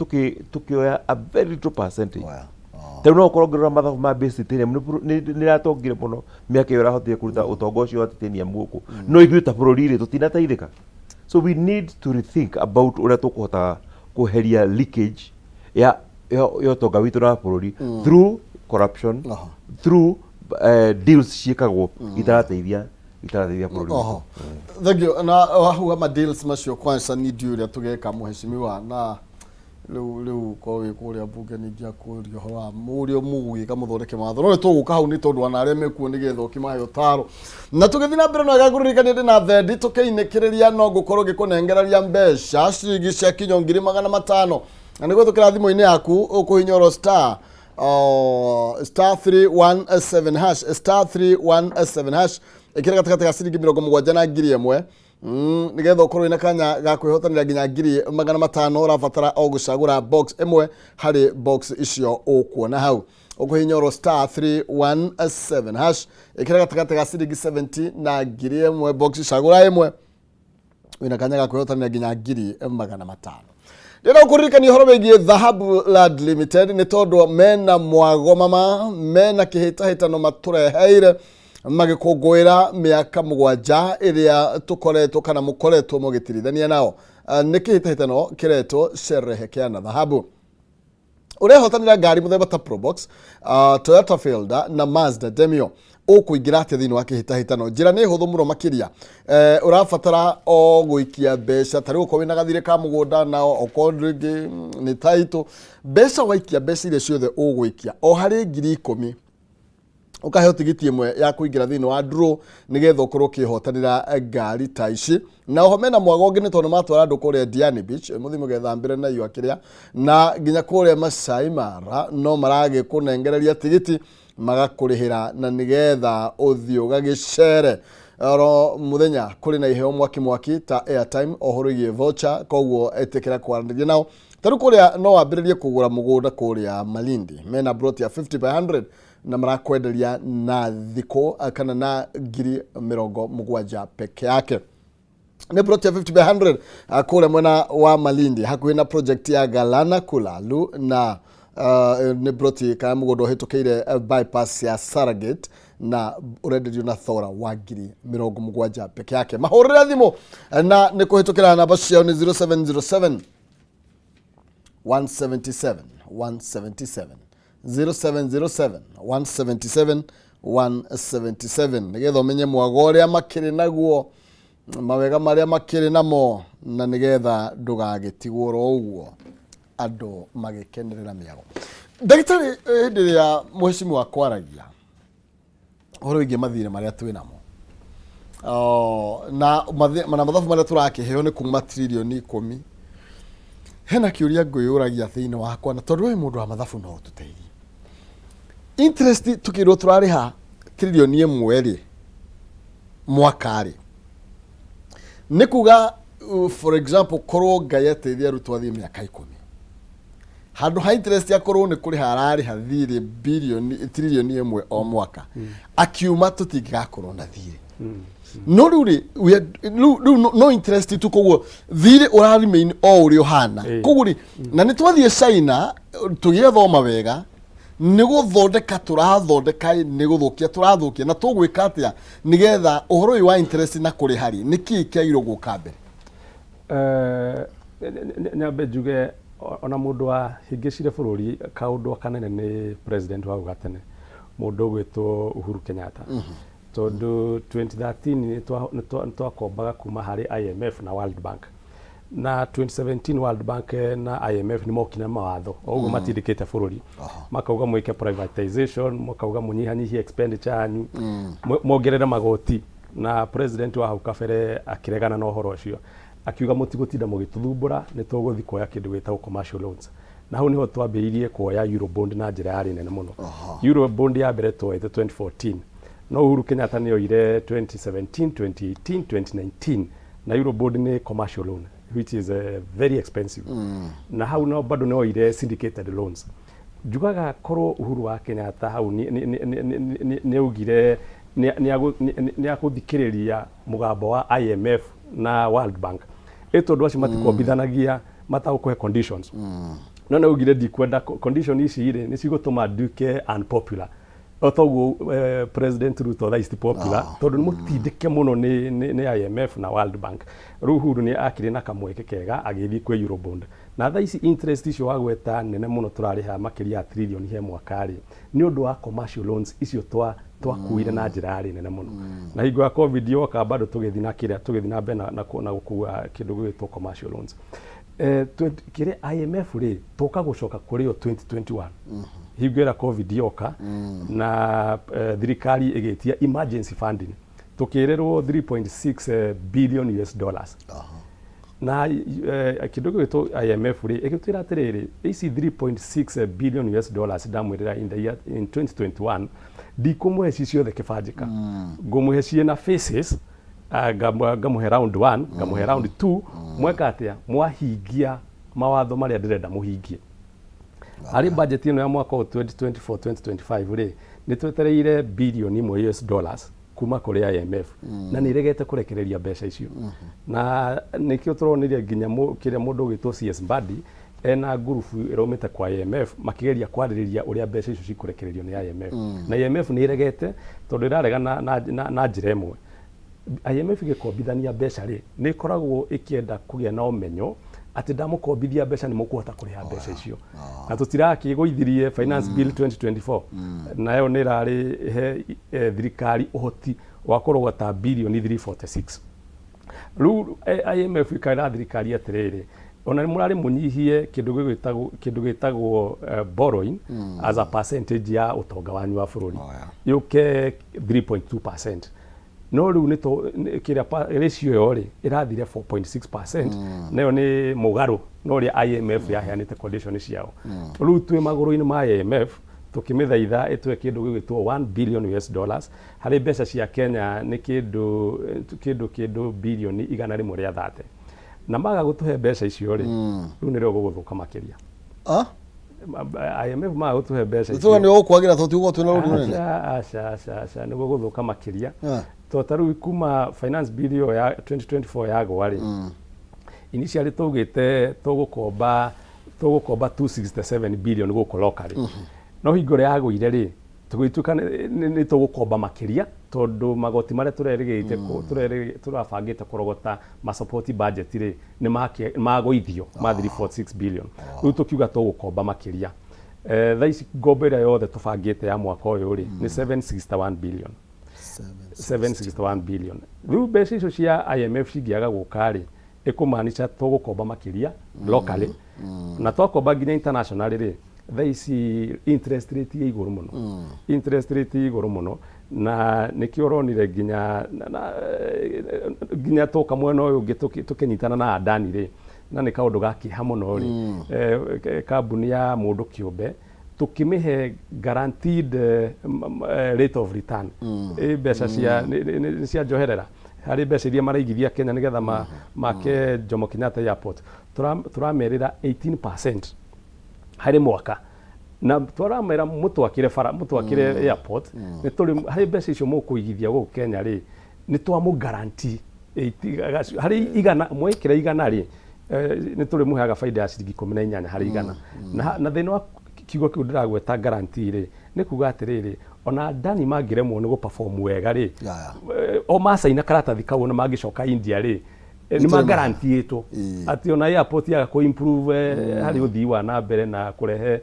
tũkĩoya a very little percentage teu no ũkorwo ngĩrora mathabu ma base titanium nĩ ĩratongire mũno mĩaka ĩyo ĩrahotire kũruta ũtonga ũcio wa titanium gũkũ no ithuĩ ta bũrũri rĩ tũtinateithĩka so we need to rethink about ũrĩa tũkũhota kũheria leakage ya ũtonga witũ na bũrũri through corruption through deals ciĩkagwo itarateithia bũrũri. Thank you. Na wahuga ma deals macio kwanza ni ndio ũrĩa tũgeka mũheshimiwa na rĩu kowe kũrĩa mbunge ningĩ akũrio hoa mũrĩo mũgwĩka mũthondeke matho no tũgũka hau nĩ tondũ ana arĩa mekuo nĩgetha ũkĩmahe ũtaro na tũgĩthiĩ na mbere no agagũrĩrĩkania ndĩ na thendi tũkĩinĩkĩrĩria no gũkorwo gĩkũnengereria mbeca ciringi cia kinyo 500 na nĩguo tũkĩra thimũ-inĩ yaku ũkũhinyoro star 317 hash star 317 hash ikira gatakati ga ciringi 70 na 1000 nigetha ukorwo ina kanya ga kwihotanira nginya 500 urabatara o gucagura box imwe hari box icio ukuona hau ukuhinyoro star 317 hash ikira gatakati ga ciringi 70 na 1000 box cagura imwe wina kanya ga kwihotanira nginya 500. Ndira ukuririkania horo begie Dhahabu Land Limited ni tondu mena mwago mama mena kihitahitano matureheire magikungwira miaka 7 iria tukoretwo kana mukoretwo mugitirithania nao ni kihitahitano kiretwo sherehe kia na Dhahabu urehotanira ngari muthemba ta Probox, Toyota Fielder na Mazda Demio ukuingira atia thini wa kihitahitano njira ni huthu muno makiria urabatara o guikia mbeca tari uko wina gathire ka mugunda na okondringi ni taito mbeca waikia mbeca ile ciothe uguikia o hari 10,000 ukaheo tigiti imwe ya kuingira thini wa draw nigetha ukorwo kihotanira ngari ta ici na oho mena mwago ungi ni tondu matwara andu kuria Diani Beach muthimo gethambire na iyo akiria na nginya kuria Masai Mara no marage kunengereria tigiti magakurihira na nigetha uthio gagicere oro muthenya kuri na iheo mwaki ta airtime ohorigie voucher koguo etekera kwaranĩria nao taru kuria no wambiririe kugura mugunda kuria Malindi mena broti ya 50 by 100 na marakwenderia na thiko kana na 70,000 peke yake ni broti ya 50 by 100 kuria mwena wa Malindi hakuhi na project ya Galana Kulalu na ni broti kaya mugondo hitukeire bypass ya Saragate na urenderio na thora wa 70,000 peke yake mahurira thimu na ni kuhitukira namba ciao ni 0707 177 177 0707 177 177 nigetha umenye mwago uria makiri naguo mawega maria makiri namo na nigetha ndugagitigwo uguo andu magikenerera miago ndagitari hindi ya muheshimu wa kwaragia horo ingi mathire maria twinamo na mathabu maria turakiheo ni kuma trilioni 10 hena kiuria nguyuragia thiini wakwa na tondu we mundu wa mathabu no tuteithie interest tukirwo turariha trilioni 1 mwakari ni kuga for example korwo Ngai ateithia arutwo athie miaka 10 handu ha interest yakorwo ni kuri harari hathire trilioni 1 o mwaka akiuma tutigakorwo na thire no ruri no interest tukoguo thire urarimain o uri ohana kuguri na ni twathie China tugithoma wega ni guthondeka turathondeka ni guthukia turathukia na tugwika atia nigetha uhoro wa interest na kuri hari niki kiairo guka mbere nyambe njuge ona mundu wa hingicire bururi kaundu kanene ni president wa ugatene mundu gwitwo Uhuru Kenyatta tondu 2013 ni twakombaga kuma hari IMF na World Bank na 2017 World Bank na IMF ni mokina mawatho oguo matindikite bururi makauga mwike privatization makauga munyihanyihie expenditure anyu mongerera magoti na president wa hau kabere akiregana na uhoro ucio akiuga mutigotinda mugituthumbura ni tuguthi kuoya kindu gwitagwo commercial loans na hau niho twambiririe kuoya Eurobond na njira yari nene muno Eurobond ya mbere twoete 2014 no Uhuru Kenyatta ni oire 2017 2018 2019 na Eurobond ni commercial loan which is very expensive na hau no bado no oire syndicated loans jugaga korwo Uhuru wa Kenyatta hau ni ugire ni akuthikiriria mugambo wa IMF na World Bank etondu acio matikombithanagia mataukohe conditions no na ugire ndikwenda condition ici ire ni cigutuma nduke unpopular otoguo president Ruto thaist popular tondu ni mutindike muno ni IMF na World Bank Uhuru ni akiri na kamweke kega agithi kwe Eurobond na thaici interest icio wagweta nene muno turariha makiria ya trilioni he mwakari ni undu wa commercial loans icio twakuire na njira yari nene muno na hingo ya covid yoka bado tugithina kiria tugithina be na gukua kindu gwitwo commercial loans kire IMF ri toka gucoka kuri yo 2021 hingo ya covid yoka na thirikari igitia emergency funding tukirerwo 3.6 billion US dollars na kindu gwitwo IMF ri igitwira atiriri ici 3.6 billion US dollars damwirira in 2021 ndikumuhe ciothe kibanjika ngumuhe ciena phases ngamuhe round 1 ngamuhe round 2 mweka atia mwahingia mawatho maria ndirenda muhingie hari budget ino ya mwaka wa 2024 2025 ri ni twetereire bilioni imwe US dollars kuma kuri IMF na ni regete kurekereria mbeca icio na nikio turonire nginya kiria mundu gitwo CS Mbadi ena gurufu iromete kwa IMF makigeria kwaririria uria mbeca icio cikurekererio ni IMF na IMF ni iregete tondu irarega na njira imwe IMF igikombithania mbeca ri ni koragwo ikienda kugia na umenyo ati ndamukombithia mbeca ni mukuhota kuriha mbeca icio na tutirakiguithirie finance bill 2024 nayo ni rari he thirikari uhoti wa kurogota bilioni 346 ru IMF ikaira thirikari atiriri ona murari munyihie kindu gitagwo borrowing as a percentage ya utonga wanyu wa bururi yuke 3.2%. No riu nito kiria ratio yori irathire 4.6% nayo ni mugaru no ri IMF yaheanite condition ciao riu twi maguru-ini ma IMF tukimithaitha itwe kindu gigitwo 1 billion US dollars hari mbeca cia Kenya ni kindu bilioni 100 ria 30 na maga gutuhe mbeca icio ri riu nirio guguthuka makiria IMF maga gutuhe mbeca icio ni ukwagira tutigwo twina runene aca ni guguthuka makiria totaru kuma finance bill ya 2024 yagwa ri initially tugite tugukomba 267 billion guko locally no hingore yagwire ri tugituka ni tugukomba makiria tondu magoti mare turerigite turabangite kurogota ma support budget ri ni magoithio ma 346 billion riu tukiuga tugukomba makiria thaici ngombo ĩrĩa yothe tũbangĩte ya mwaka ũyũ ri ni 761 billion 761 billion riu mbeca icio cia IMF cingĩaga gũka ri ĩkũmaanisha tũgũkomba makiria locally na twakomba nginya international ri thaici interest rate ya igũrũ mũno interest rate ya igũrũ mũno na nikio ronire nginya toka mwena ũyũ ũngĩ tũkĩnyitana na Adani ri na nĩ kaũndũ gakĩha mũno ri kambuni ya mũndũ kĩũmbe tukimihe guaranteed rate of return mbeca cia njoherera hari mbeca iria maraigithia Kenya nigetha make Jomo Kenyatta Airport turamerira 18% hari mwaka na twaramera mutwakire airport ni turi hari mbeca icio mukuigithia gũkũ Kenya ri ni twamu guarantee hari igana mwekira igana ri ni turi muheaga faida ya ciringi 18 hari igana na thĩinĩ wa kiugo kiu ndiragweta guarantee ri ni kuga atiriri ona Adani mangiremwo ni guperform wega ri o masaina karatathi kau na magicoka India ri ni magarantiitwo ati ona airport ya ku improve hari uthii wa na mbere na kurehe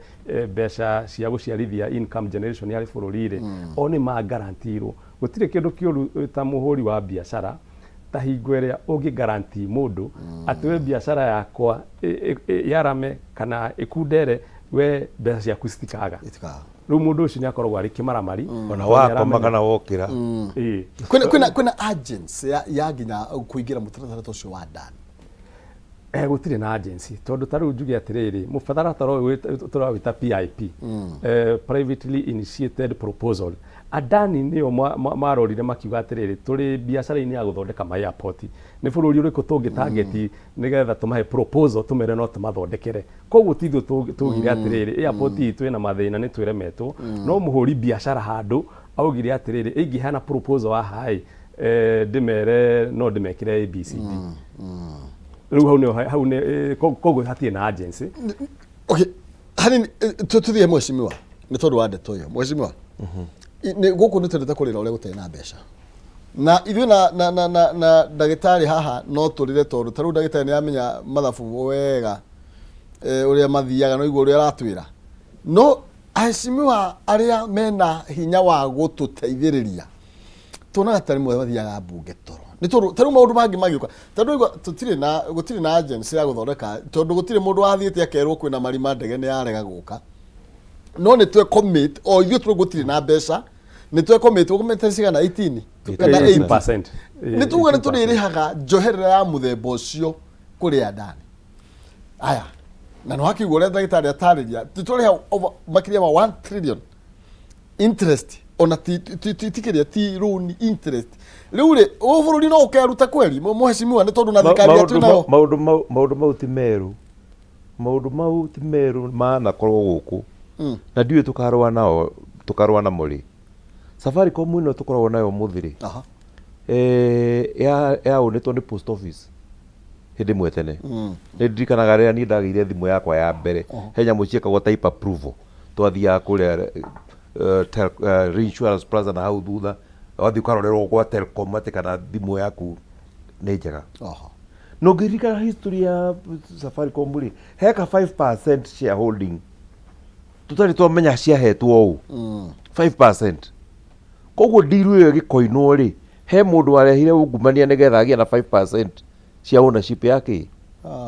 mbeca cia guciarithia income generation ya bururi ri o ni magarantirwo gutire kindu kiuru ta muhuri wa biashara ta hingweria ungi guarantee mundu ati we biashara yakwa yarame kana ikundere we mbeca ciaku citikaga riu mundu ucio ni akoragwo ari kimaramari ona wakoma kana wokira kwina agency ya nginya kuingira mutaratara ucio wa Adani gutire na agency tondu taru njuge atiriri mubataratara uyu turawita PIP privately initiated proposal Adani niyo marorire makiuga atiriri turi biashara-ini ya guthondeka ma airport ni bururi uriku tungi target nigetha tumahe proposal tumere no tumathondekere koguo tithio tugire atiriri airport itu ina mathina ni twiremetwo no muhuri biashara handu augire atiriri ingihana proposal wa hai ndimere no ndimekire ABCD riu hau ni koguo hatie na agency okay hani tuthie mweshimiwa ni tondu wa ndeto iyo mweshimiwa ni guku ni turite kurira uria gutari na mbeca na ithu na ndagitari haha no turire tondu taru ndagitari ni amenya mathabu wega uria mathiaga no iguru uria aratwira no aheshimiwa aria mena hinya wa gututeithiriria tunaga tari mwe mathiaga mbunge toro ni tondu taru maundu mangi magiuka tondu gutire na agency ya guthondeka tondu gutire mundu wathiite akerwo kwina marima ndege ni yarega guka no ni twe commit o ithu twe gutire na mbeca ni twe commit cigana 18 kana 8% ni tuga ni turirihaga njoherera ya muthemba ucio kuri Adani aya na no hakigwo ria ndagitari atariria tituriha makiria ma 1 trillion interest ona ti loan interest riu ri o bururi no ukeruta kweli muheshimiwa ni tondu na thikari atu nayo maundu mau ti meru maana korwo guku na ndiwe tukarwa na muri Safaricom ino tukoragwo nayo muthiri ya unitwo ni post office hindi mwe tene ni ndirikanaga rĩrĩa niĩ ndagĩire thimũ yakwa ya mbere he nyamũ ciĩkagwo type approval twathiaga kũrĩa Reinsurance Plaza na hau thutha wathiĩ ũkarorerwo gwa Telcom atĩ kana thimũ yaku nĩ njega no ngĩririkana history ya Safaricom rĩ heka 5% shareholding tũtarĩ twamenya ciahetwo ũũ 5%. Koguo ndiru ĩyo gĩkoinwo rĩ he mũndũ warehire ungumania nĩgetha agĩe na 5% cia ownership yake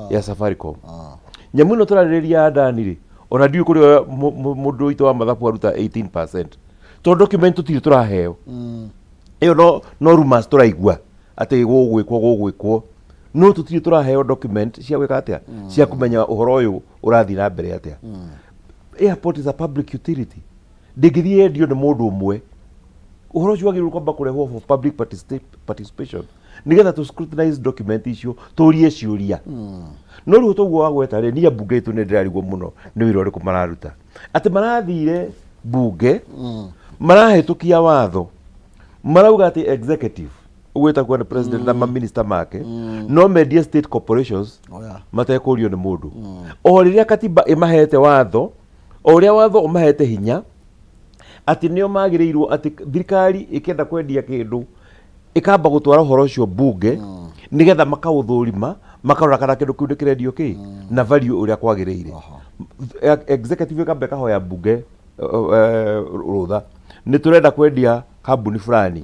ya Safaricom. Nyamũ ĩno tũrarĩrĩria Adani rĩ ona ndiũ kũrĩ mũndũ witũ wa mathabu aruta 18%. Tondũ document tũtirĩ tũraheo. Ĩyo no rumors tũraigua atĩ gũgwĩkwo no tũtirĩ tũraheo document cia gwĩka atĩa cia kũmenya ũhoro ũyũ ũrathiĩ na mbere atĩa. Airport is a public utility. Ndĩngĩthiĩ yendio nĩ mũndũ ũmwe. Ũhoro ũcio wagĩrĩirwo kwamba kũrehwo for public participation nigetha tu scrutinize document icio tũrie ciũria. No rĩu toguo wagweta rĩ niĩ mbunge itu nĩ ndĩrarigwo mũno nĩ wĩra ũrĩkũ mararuta atĩ marathire mbunge marahĩtũkia watho marauga atĩ executive ũgwĩtagwo nĩ president na minister make no mendie state corporations matekũrio nĩ mũndũ o rĩrĩa katiba ĩmahete watho o ũrĩa watho ũmahete hinya atĩ nĩo magĩrĩirwo atĩ thirikari ĩkenda kwendia kĩndũ ikamba gũtwara ũhoro ũcio mbunge nigetha makaũthũrima makarora kana kĩndũ kĩu nĩ kĩrendio kĩ na value ũrĩa kwagĩrĩire. Executive ĩkamba ĩkahoya mbunge rũtha nĩ tũrenda kwendia kambuni fulani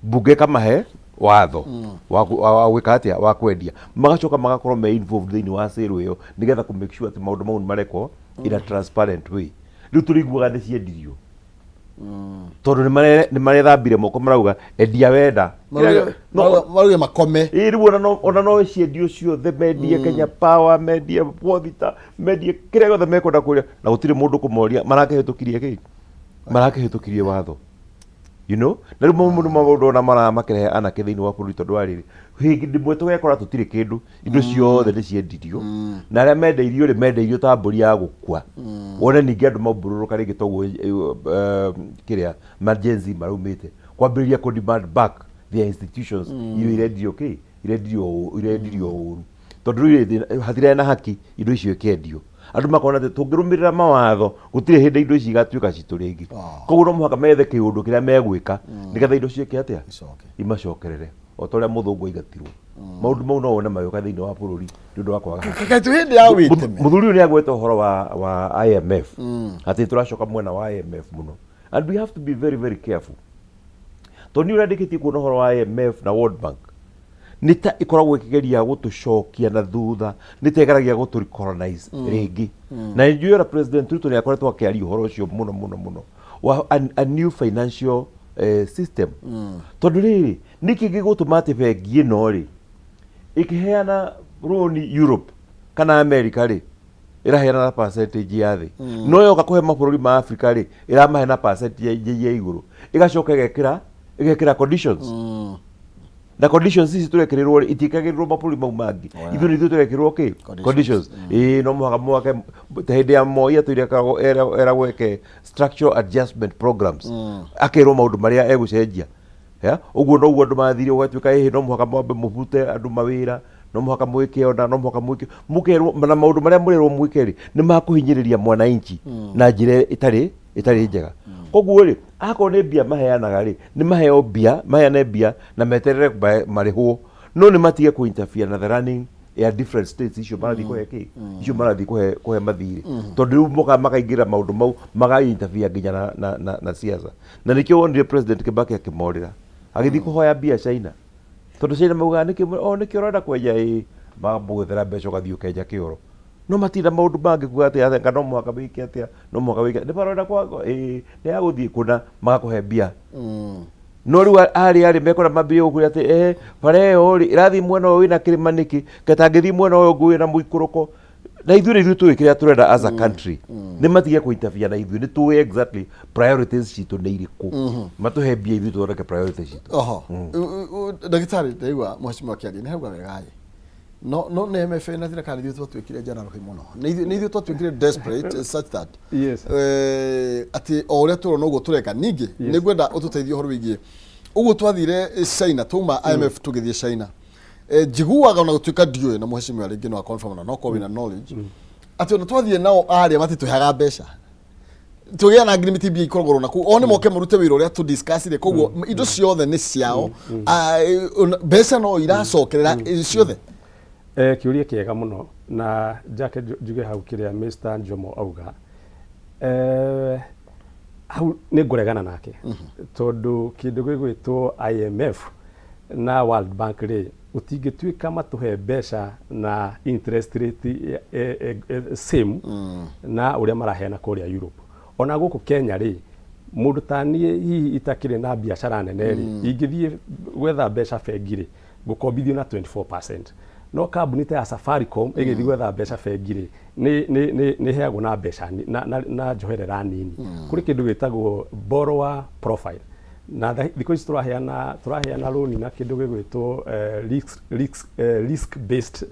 mbunge ĩkamahe watho wa gwĩka atĩa wa kwendia magacoka magakorwo me involved thĩinĩ wa sale ĩyo nigetha kũ make sure atĩ maũndũ mau nĩ marekwo in a transparent way. Rĩu tũrĩiguaga nĩ ciendirio tondũ nĩ marethambire moko marauga endia wenda marauge makome rĩu ona no ciendio ciothe mendie Kenya Power mendie Bovita mendie kĩrĩa gĩothe mekwenda kũrĩa na gũtirĩ mũndũ kũmoria marakĩhĩtũkirie watho you know na rĩu maũndũ ona marakĩrehe anake thĩinĩ wa bũrũri tondũ wa rĩrĩ hĩndĩ ĩmwe tũgekora tũtirĩ kĩndũ indo ciothe nĩ ciendirio na arĩa mendeirio ta mbũri ya gũkua wone ningĩ andũ maũmbũrũrũka rĩngĩ toguo kĩrĩa majenzi maraumĩte kwambĩrĩria kũ demand back their institutions irio irendirio ũru tondũ rĩu hatirĩ na haki indo icio ikendio andũ makona atĩ tũngĩrũmĩrĩra mawatho gũtirĩ hĩndĩ indo ici igatuĩka citũ rĩngĩ koguo no mũhaka methe kĩũndũ kĩrĩa megwĩka nĩgetha indo ciĩke atĩa imacokerere o ta ũrĩa mũthũngũ aigatirwo. Maũndũ mau no wone magĩũka thĩinĩ wa bũrũri nĩ ũndũ wa kwaga mũthuri ũyũ nĩ agwete ũhoro wa IMF atĩ tũracoka mwena wa IMF mũno and we have to be very very careful tondũ nĩ ũrandĩkĩtie kuona ũhoro wa IMF na World Bank nĩ ta ĩkoragwo ĩkĩgeria gũtũcokia na thutha nĩ ta ĩgeragia gũtũrecolonize rĩngĩ na nĩnjũĩ ora President Ruto nĩ akoretwo akĩaria ũhoro ũcio mũno wa a new financial system tondũ rĩrĩ nĩkĩ gĩgũtũma atĩ bengi ĩno rĩ ĩkĩheana loan Europe kana America rĩ ĩraheana na percentage ya thĩ no yoka kũhe mabũrũri ma Africa rĩ ĩramahe na percentage ya igũrũ ĩgacoka ĩgekĩra conditions na conditions ici tũrekĩrĩrwo rĩ itikagĩrĩrwo mabũrũri mau mangĩ ithuĩ nĩthuĩ tũrekĩrwo conditions no mũhaka mwake ta hĩndĩ ya Moi atũire eragwo eke structural adjustment programs akerwo maũndũ marĩa egũcenjia ũguo noguo andũ mathire ũgatuĩka no mũhaka mwambe mũbute andũ mawĩra no mũhaka mwĩke ona no mũhaka mũkerwo na maũndũ marĩa mũrerwo mwĩke rĩ nĩ makũhinyĩrĩria mwananchi na njĩra ĩtarĩ njega. Koguo rĩ akorwo nĩ mbia maheanaga rĩ nĩ maheo mbia maheane mbia na meterere marĩhwo no nĩ matige kũ interfere na the running ya different states icio marathiĩ kũhe kĩ icio marathiĩ kũhe mathirĩ tondũ rĩu moka makaingĩra maũndũ mau maga interfere nginya na siasa na nĩkĩo wonire President Kibaki akĩmorĩra agĩthiĩ kũhoya mbia China tondũ China maugaga nĩkĩo ũrenda kwenja magagwethera mbeca ũgathiĩ ũkenja kĩoro no matinda maũndũ mangĩ kuga atĩ athenga no mũhaka wĩke atĩa no mũhaka wĩke nĩ barenda kwago nĩ yagũthiĩ kũna magakũhe mbia no rĩu arĩ mekora mambĩrĩrie gũkwĩra atĩ bara ĩyo rĩ ĩrathiĩ mwena ũyũ wĩna kĩrĩma nĩkĩ katangĩthiĩ mwena ũyũ ũngĩ wĩna mũikũrũko na ithuĩ tũĩ kĩrĩa tũrenda as a country nĩ matige kũinterfere na ithuĩ nĩ tũĩ exactly priorities citũ nĩ irĩkũ matũhe mbia ithuĩ tũthondeke priorities citũ. Oho ndagĩtarĩ ndaigua mheshimiwa kĩaria nĩ hauga wega no nĩ MFA na thirikari ithuĩ twatuĩkire general mũno nĩ ithuĩ twatuĩkire desperate such that atĩ o ũrĩa tũrona ũguo tũreka ningĩ nĩ ngwenda ũtũteithie ũhoro wĩgiĩ ũguo twathire China tuma IMF tũgĩthiĩ China njiguaga ona gũtuĩka ndiũĩ na mheshimiwa rĩngĩ no confirm na no korwo na knowledge atĩ ona twathiĩ nao arĩa matitũheaga mbeca tũgĩa na agreement mbia ikoragwo na kũ o nĩ moke mũrute wĩra ũrĩa tu discuss ire koguo indo ciothe nĩ ciao mbeca no iracokerera ciothe. Kiuria kiega muno na jake njuge hau kiria Mr. Njomo auga hau nĩ ngũregana nake tondu kindu gĩgwĩtwo IMF na World Bank rĩ utingĩtuĩka matũhe mbeca na interest rate same na ũrĩa maraheana kũrĩa Europe. Ona gũkũ Kenya rĩ mũndũ ta niĩ hihi itakĩrĩ na biacara nene rĩ ingĩthiĩ gwetha mbeca bengi rĩ ngũkombithio na 24%. No kambuni ta ya Safaricom ĩgĩthiĩ gwetha mbeca bengi rĩ nĩ heagwo na mbeca na njoherera nini kũrĩ kĩndũ gĩtagwo borrower profile na thikũ ici tũraheana loan na kĩndũ gĩgwĩtwo risk based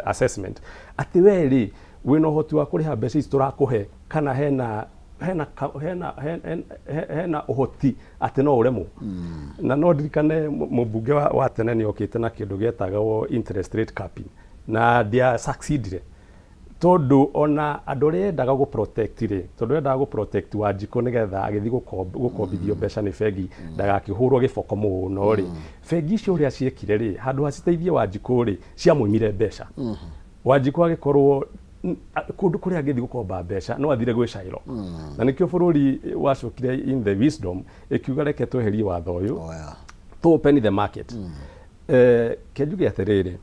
assessment atĩ we rĩ wĩna ũhoti wa kũrĩha mbeca ici tũrakũhe kana hena ũhoti atĩ no ũremwo. Na no ndirikane mũmbunge wa tene nĩ okĩte na kĩndũ gĩetagwo interest rate capping na ndia succeedire tondu ona andũ arĩa endaga gũ-protect rĩ tondu endaga gũ-protect Wanjikũ nĩgetha agĩthiĩ gũkombithio mbeca nĩ bengi ndagakĩhũrwo gĩboko mũno rĩ bengi icio ũrĩa ciekire rĩ handũ ha citeithie Wanjikũ rĩ ciamũimire mbeca. Wanjikũ agĩkorwo kũndũ kũrĩa angĩthiĩ gũkomba mbeca no athire gwĩ Cairo na nĩkĩo bũrũri wacokire in the wisdom ĩkiuga reke tweherie watho ũyũ to open the market. Kĩnjuge atĩrĩrĩ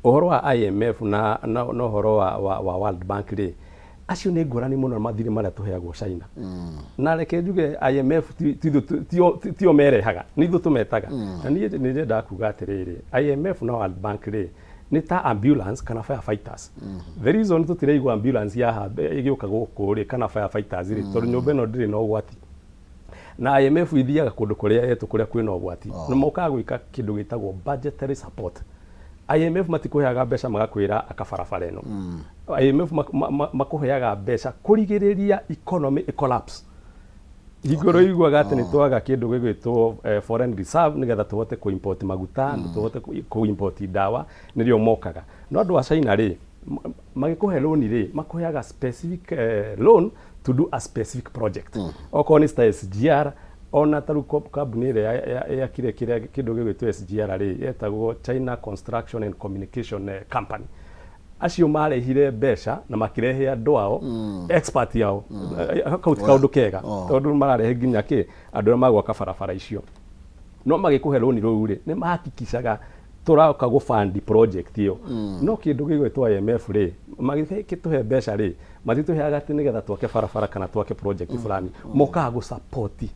ũhoro wa IMF na ũhoro wa World Bank rĩ acio nĩ ngũrani mũno na mathirĩ marĩa tũheagwo China na reke njuge IMF tio merehaga nĩ ithuĩ tũmetaga na niĩ nĩnyendaga kuga atĩrĩrĩ IMF na World Bank rĩ nĩ ta ambulance kana firefighters. The reason tũtiraigua ambulance yaha ĩgĩũka gũkũ rĩ kana firefighters rĩ tondũ nyũmba ĩno ndĩrĩ na ũgwati na IMF ithiaga kũndũ kũrĩa kũrĩa kwĩna ũgwati na mokaga gwĩka kĩndũ gĩtagwo budgetary support. IMF matikũheaga mbeca magakwĩra akabarabara ĩno. IMF makũheaga mbeca kũrigĩrĩria economy collapse. Igũrũ iguaga atĩ nĩ twaga kĩndũ gĩgwĩtwo foreign reserve nĩgetha tũhote kũ-import maguta tũhote kũ-import ndawa nĩrĩo mokaga. No andũ a China rĩ magĩkũhe loan rĩ makũheaga specific loan to do a specific project. Okorwo nĩ ta SGR ona taru kambuni ĩrĩa yakire kĩndũ gĩgwĩtwo SGR rĩ yetagwo China Construction and Communication Company. Acio marehire mbeca na makirehe andũ ao expert yao kaũndũ kega tondũ mararehe nginya andũ arĩa magwaka barabara icio. No magĩkũhe loan rũu rĩ nĩ mahakikishaga tũroka gũ-fund project ĩyo. No kĩndũ gĩgwĩtwo IMF rĩ magĩtũhe mbeca rĩ matitũheaga atĩ nĩgetha twake barabara kana twake project fulani mokaga gũ-support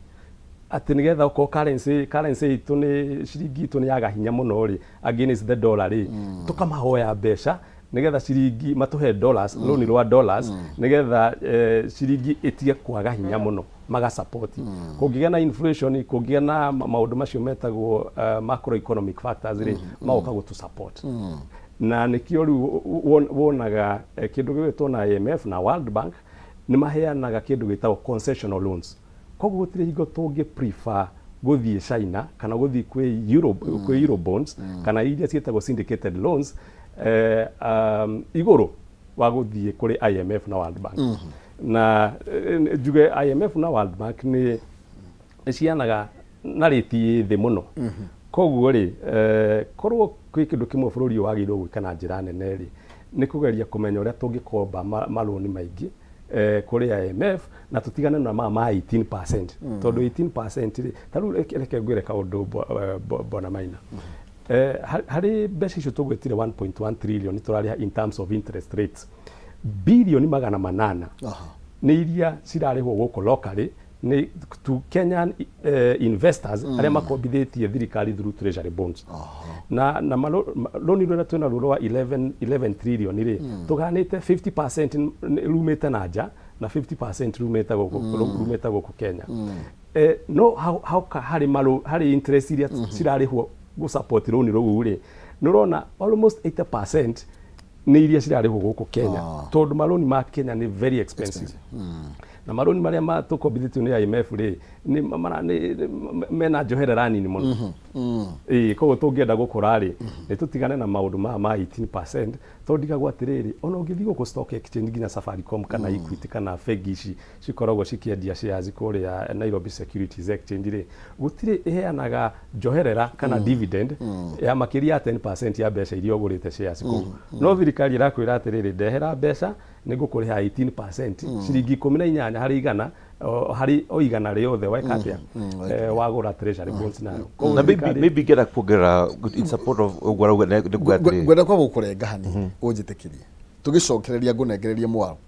atĩ nĩgetha okorwo currency itũ nĩ ciringi itũ nĩ yaga hinya mũno rĩ against the dollar rĩ tũkamahoya mbeca nĩgetha ciringi matũhe dollars loan rwa dollars nĩgetha ciringi ĩtige kwaga hinya mũno maga support. Kũngĩgĩa na inflation kũngĩgĩa na maũndũ macio metagwo macroeconomic factors rĩ magoka gũtũ support. Na nĩkĩo rĩu wonaga kĩndũ gĩgwĩtwo na IMF na World Bank nĩ maheanaga kĩndũ gĩtagwo concessional loans. Koguo gũtirĩ hingo tũngĩ prefer gũthiĩ China kana gũthiĩ kwĩ Euro bonds kana iria ciĩtagwo syndicated loans igũrũ wa gũthiĩ kũrĩ IMF na World Bank. Na njuge IMF na World Bank nĩ cianaga na rĩti thĩ mũno. Koguo rĩ korwo kwĩ kĩndũ kĩmwe bũrũri ũyũ wagĩrĩirwo gwĩka na njĩra nene rĩ nĩ kũgeria kũmenya ũrĩa tũngĩkomba maloni maingĩ kũrĩ IMF na tũtigane na ma 18% tondũ 18% rĩ tarĩu reke ngwĩre kaũndũ Bwana Maina. Harĩ mbeca icio tũgwĩtire 1.1 trillion tũrarĩha in terms of interest rates birioni 800 nĩ iria cirarĩhwo gũkũ locally ni to Kenyan investors aria makombithitie thirikari through treasury bonds na loni rwena twena rwa 11 trillion ri tuganite 50% rumete na nja na 50% rumete guku Kenya no how hari interest iria cirarihwo go support loni rwo ri nurona almost 80% ni iria cirarihwo guku Kenya tondu maloni ma Kenya ni very expensive. Na maroni maria matukombithitio ni IMF ri ni mena njoherera nini muno koguo tungienda gukura ri ni tutigane na maundu ma 18% tondigagwo atiriri ona ungithi guku stock exchange nginya Safaricom kana Equity kana Fegi ici cikoragwo cikiendia shares kuria Nairobi Securities Exchange ri gutiri iheanaga njoherera kana dividend ya makiria 10% ya mbeca iria ugurite shares ku no thirikari irakwira atiriri ndehera mbeca nigukuriha 18% ciringi 18 hari igana hari oigana riothe wekatia wagura treasury bonds nayo na maybe get a kugira in support of gwenda kwa gukurenga hani unjitikirie tugicokereria ngunengereria mwaro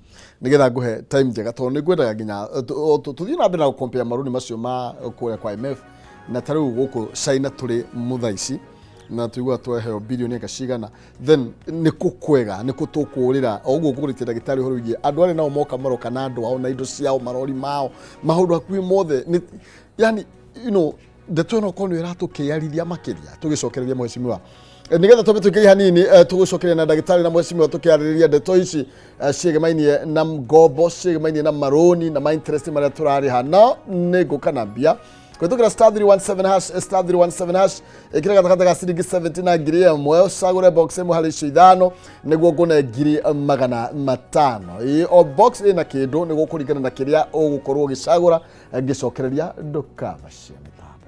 nigetha nguhe time njega tondu nigwendaga nginya tuthii na mbere na compare maruni macio ma kuria kwa IMF na tariu guku China turi muthaici na tuigwa tweheo bilioni ngacigana then nikukwega nikutukurira oguo kugurite ndagitari horo igi andu ari nao moka maroka na andu ao na indo ciao marori mao maundu akui mothe yani you know ndetweno kono iratukiarithia makiria tugicokereria mheshimiwa nigetha tobe tukiai hanini tugucokereria na ndagitari na mheshimiwa tukiaririria ndeto ici cigemainie na mgobo cigemainie na maroni na ma interest maria turari hana nigukana mbia kwetukira star 317 hash star 317 hash ikira gatakata ciringi 70 na ngiri ĩmwe usagure box ĩmwe harĩ icio ithano nĩguo ngone ngiri 500 o box ĩna kĩndũ nĩguo kũringana na kĩrĩa ũgũkorwo ũgĩcagũra ngĩcokereria ndũkavacie mĩtambo.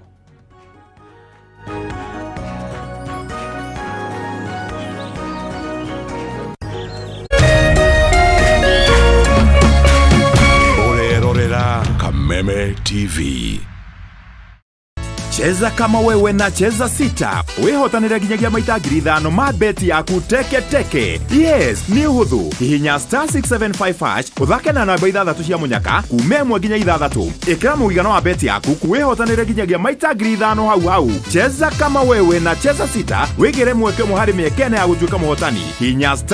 Urerorera Kameme TV. Cheza kama wewe na cheza sita. Wihotanire nginyagia maita ngiri 5 ma beti yaku teke. Yes, ni uhuthu. Hihinya star 675 hash uthake na namba 6 cia munyaka kuuma 1 nginya 6. Ikira muigana wa beti yaku kuwihotanire nginyagia maita ngiri 5 hau. Cheza kama wewe na cheza sita. Wigire mweke muhari miekene ya gutuika muhotani. Hihinya star